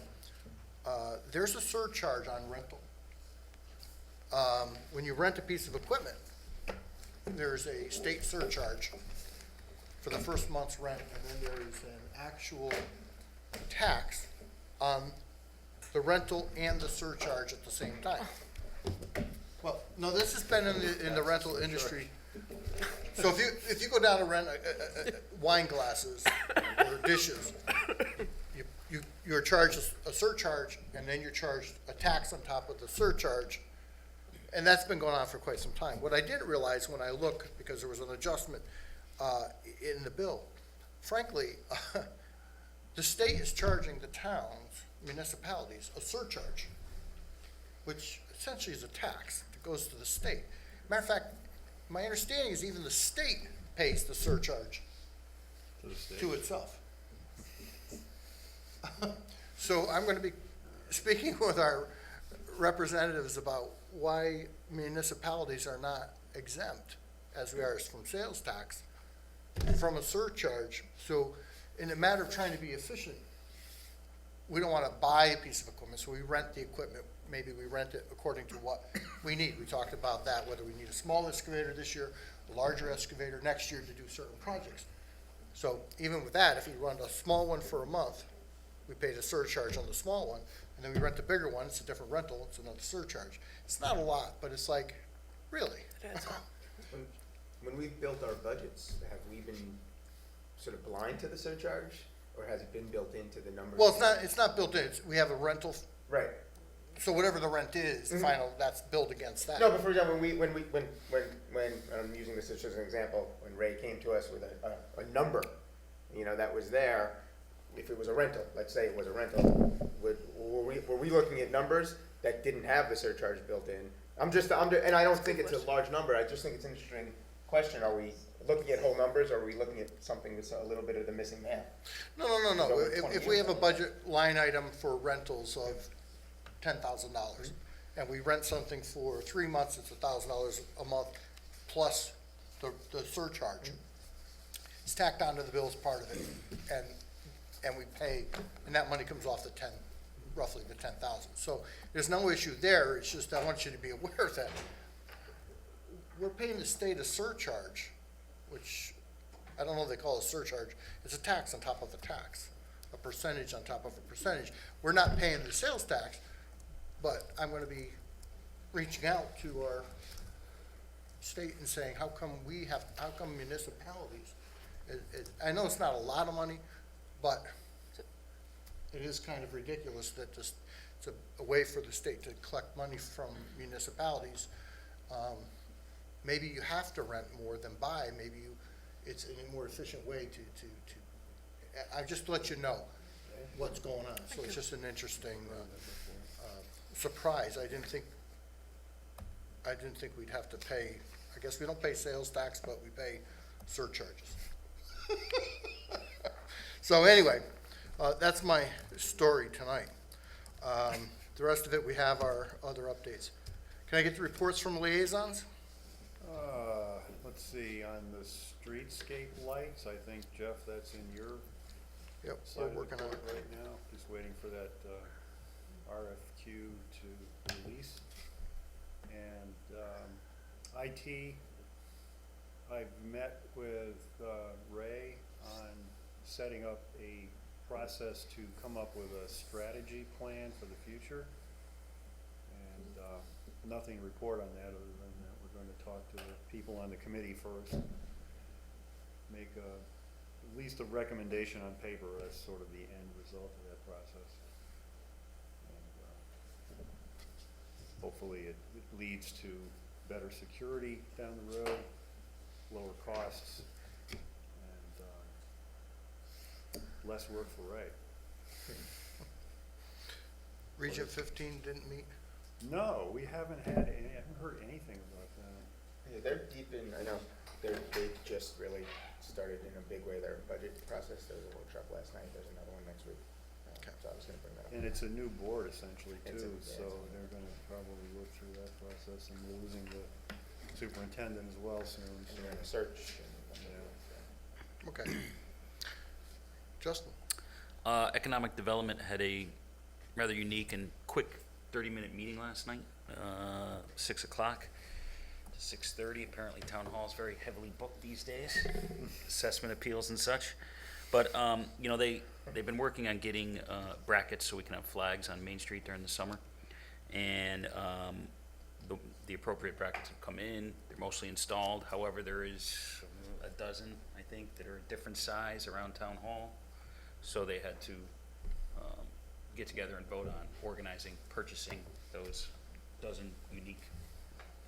there's a surcharge on rental. When you rent a piece of equipment, there's a state surcharge for the first month's rent, and then there is an actual tax on the rental and the surcharge at the same time. Well, no, this has been in the rental industry. So if you go down to rent wine glasses or dishes, you're charged a surcharge, and then you're charged a tax on top of the surcharge. And that's been going on for quite some time. What I didn't realize when I looked, because there was an adjustment in the bill, frankly, the state is charging the towns, municipalities, a surcharge, which essentially is a tax that goes to the state. Matter of fact, my understanding is even the state pays the surcharge to itself. So I'm going to be speaking with our representatives about why municipalities are not exempt, as we are from sales tax, from a surcharge. So in a matter of trying to be efficient, we don't want to buy a piece of equipment, so we rent the equipment. Maybe we rent it according to what we need. We talked about that, whether we need a small excavator this year, a larger excavator next year to do certain projects. So even with that, if we run a small one for a month, we pay the surcharge on the small one, and then we rent the bigger one, it's a different rental, it's another surcharge. It's not a lot, but it's like, really? When we've built our budgets, have we been sort of blind to the surcharge, or has it been built into the numbers? Well, it's not built in, we have a rental, Right. so whatever the rent is, final, that's billed against that. No, but for example, when I'm using this as an example, when Ray came to us with a number, that was there, if it was a rental, let's say it was a rental, were we looking at numbers that didn't have the surcharge built in? And I don't think it's a large number, I just think it's an interesting question. Are we looking at whole numbers, or are we looking at something that's a little bit of the missing math? No. If we have a budget line item for rentals of $10,000, and we rent something for 3 months, it's $1,000 a month, plus the surcharge. It's tacked onto the bill as part of it, and we pay, and that money comes off roughly the 10,000. So there's no issue there, it's just I want you to be aware that we're paying the state a surcharge, which I don't know if they call it a surcharge, it's a tax on top of a tax, a percentage on top of a percentage. We're not paying the sales tax, but I'm going to be reaching out to our state and saying, how come municipalities, I know it's not a lot of money, but it is kind of ridiculous that it's a way for the state to collect money from municipalities. Maybe you have to rent more than buy, maybe it's a more efficient way I just let you know what's going on. So it's just an interesting surprise. I didn't think we'd have to pay, I guess we don't pay sales tax, but we pay surcharges. So anyway, that's my story tonight. The rest of it, we have our other updates. Can I get the reports from liaisons? Let's see, on the streetscape lights, I think, Jeff, that's in your Yep, side we're of the working on court it. right now. Just waiting for that RFQ to release. And IT, I've met with Ray on setting up a process to come up with a strategy plan for the future. And nothing to report on that, other than that we're going to talk to the people on the committee first. Make at least a recommendation on paper as sort of the end result of that process. And hopefully it leads to better security down the road, lower costs, and less work for Ray. Region 15 didn't meet? No, we haven't heard anything about that. Yeah, they're deep in, I know, they just really started in a big way their budget process. There was a workshop last night, there's another one next week. So I was gonna bring that up. And it's a new board essentially It's too, yeah, so they're gonna probably work through that process, and we're losing the superintendent as well soon. And So, they're in a search and, Okay. Justin? Economic Development had a rather unique and quick 30-minute meeting last night, 6 o'clock to 6:30. Apparently Town Hall is very heavily booked these days, assessment appeals and such. But, you know, they've been working on getting brackets so we can have flags on Main Street during the summer. And the appropriate brackets have come in. They're mostly installed. However, there is a dozen, I think, that are a different size around Town Hall. So they had to get together and vote on organizing, purchasing those dozen unique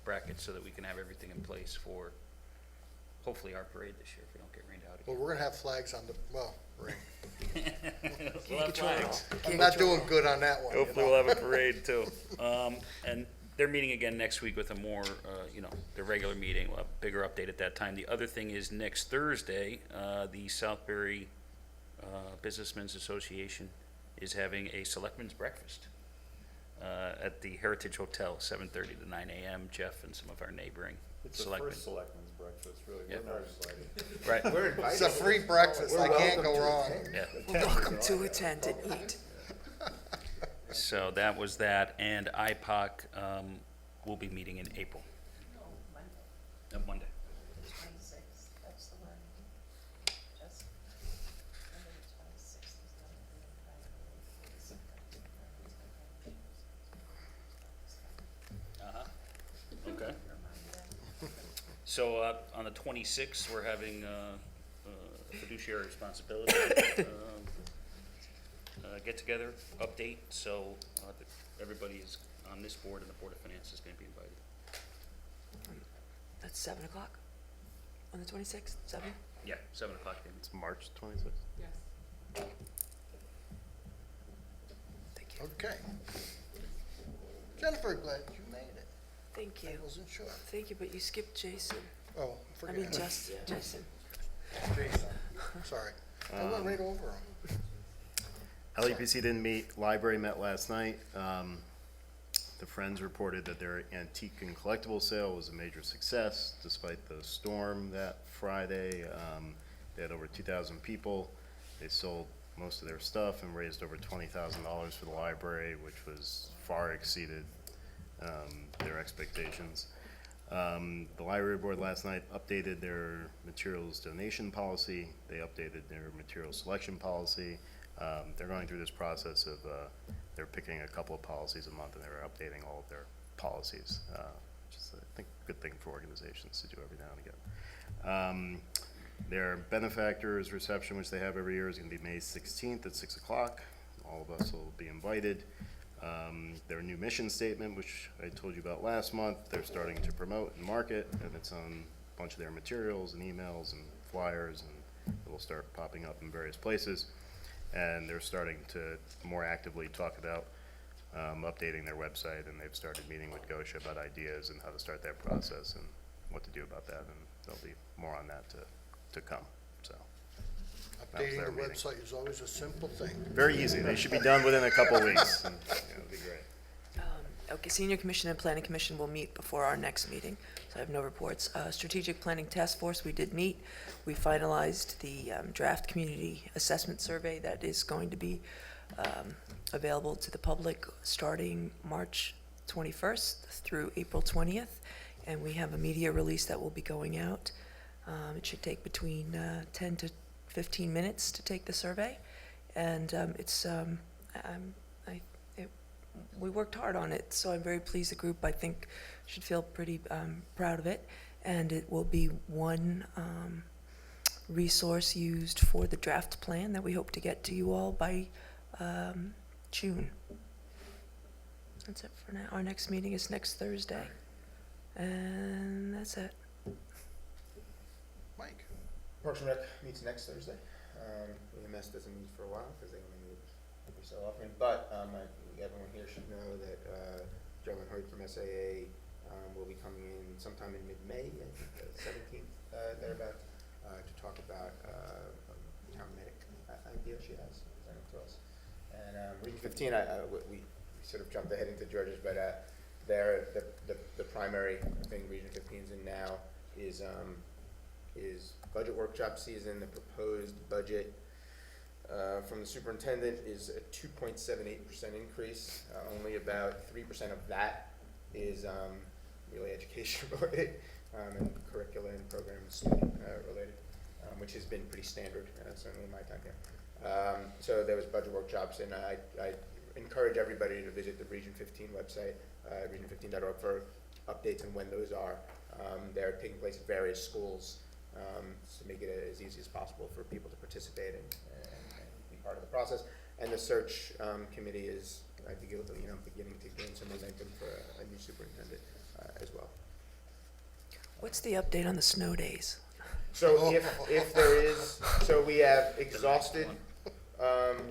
brackets so that we can have everything in place for hopefully our parade this year if we don't get rained out Well, again. we're gonna have flags on the, well, rain. We'll have flags. I'm not doing good on that one. you Hopefully know. we'll have a parade too. And they're meeting again next week with a more, you know, their regular meeting. We'll have a bigger update at that time. The other thing is next Thursday, the Southbury Businessmen's Association is having a Selectmen's breakfast at the Heritage Hotel, 7:30 to 9 a.m. Jeff and some of our neighboring It's the selectmen. first selectmen's breakfast, really. Yeah. We're not invited. Right, We're invited. It's a free breakfast, I can't go wrong. yeah. We're welcome to attend and eat. So that was that, and IPOC will be meeting in April. Monday. Okay. So, on the 26th, we're having, fiduciary responsibility, get-together, update, so, everybody is on this board and the Board of Finance is gonna be invited. That's 7 o'clock on the 26th, 7? Yeah, 7 o'clock. It's March 26th. Thank you. Okay. Jennifer, glad you made it. Thank I you. wasn't sure. Thank you, but you skipped Jason. Oh, I forget mean, it. Jason. Jason, sorry. I went right over him. LEPC didn't meet, library met last night. The Friends reported that their antique and collectible sale was a major success despite the storm that Friday. They had over 2,000 people. They sold most of their stuff and raised over $20,000 for the library, which was far exceeded their expectations. The library board last night updated their materials donation policy. They updated their material selection policy. They're going through this process of, they're picking a couple of policies a month and they're updating all of their policies, which is, I think, a good thing for organizations to do every now and again. Their benefactors reception, which they have every year, is gonna be May 16th at 6 o'clock. All of us will be invited. Their new mission statement, which I told you about last month, they're starting to promote and market, and it's on a bunch of their materials and emails and flyers, and it will start popping up in various places. And they're starting to more actively talk about updating their website, and they've started meeting with Gosha about ideas and how to start that process and what to do about that, and there'll be more on that to come, so. that was Updating their the meeting. website is always a simple thing. Very easy, they should be done within a couple weeks, and, it'll be great. Okay, Senior Commission and Planning Commission will meet before our next meeting, so I have no reports. Strategic Planning Task Force, we did meet. We finalized the draft community assessment survey that is going to be available to the public starting March 21st through April 20th, and we have a media release that will be going out. It should take between 10 to 15 minutes to take the survey, and we worked hard on it, so I'm very pleased. The group, I think, should feel pretty proud of it, and it will be one resource used for the draft plan that we hope to get to you all by June. That's it for now. Our next meeting is next Thursday, and that's it. Mike? Parks and Rec meets next Thursday. EMS doesn't meet for a while because they only meet every so often, but everyone here should know that Joe and Hoyt from SAA will be coming in sometime in mid-May, I think the 17th, thereabouts, to talk about a town medic idea she has presented to us. And Region 15, we sort of jumped ahead into George's, but the primary thing Region 15 is in now is budget workshop season. The proposed budget from the superintendent is a 2.78% increase. Only about 3% of that is really education related, and curricula and programs related, which has been pretty standard, certainly in my time here. So there was budget workshops, and I encourage everybody to visit the Region 15 website, region15.org, for updates on when those are. They're taking place at various schools, to make it as easy as possible for people to participate and be part of the process. And the search committee is, I think, beginning to gain some momentum for a new superintendent as well. What's the update on the snow days? So if there is, so we have exhausted,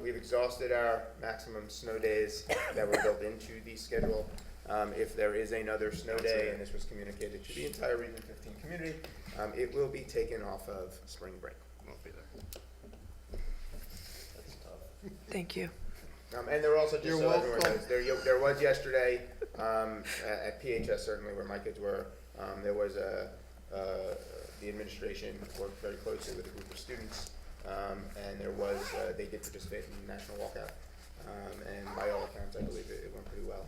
we've exhausted our maximum snow days that were built into the schedule. If there is another snow day, and this was communicated to the entire Region 15 community, it will be taken off of spring break. Won't be there. Thank you. And there were also, just You're so everyone welcome. knows, there was yesterday, at PHS certainly, where my kids were, there was the administration worked very closely with a group of students, and there was, they did participate in the national walkout. And by all accounts, I believe it went pretty well.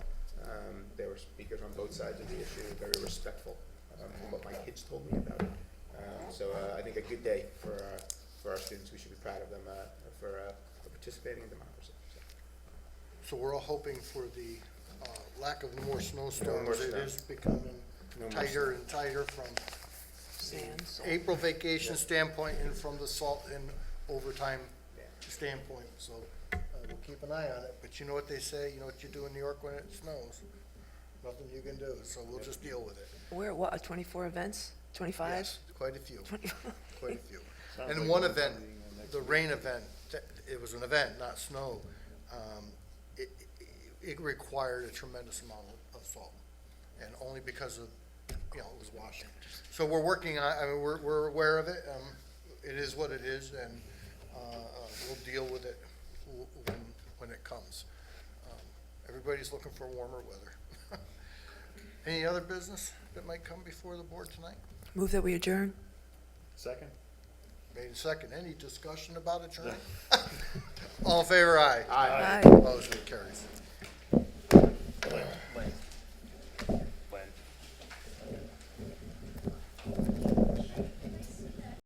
There were speakers on both sides of the issue, very respectful, from what my kids told me about it. So I think a good day for our students. We should be proud of them for participating in democracy. So we're all hoping for the lack of more snowstorms. No more It snow. is becoming No more tighter and tighter from Sand, salt. April vacation standpoint and from the salt and overtime standpoint. So we'll keep an eye on it. But you know what they say, you know what you do in New York when it snows? Nothing you can do, so we'll just deal with it. We're at what, 24 events? 25? Yes, quite a few, 25? quite a few. Sounds And like one we're event, meeting next the week. rain event, it was an event, not snow. It required a tremendous amount of salt, and only because of, it was washing. So we're working on, we're aware of it. It is what it is, and we'll deal with it when it comes. Everybody's looking for warmer weather. Any other business that might come before the board tonight? Move that we adjourn? Second? Made and second. Any discussion about adjournment? All in favor, aye. Aye. Opposed, it carries.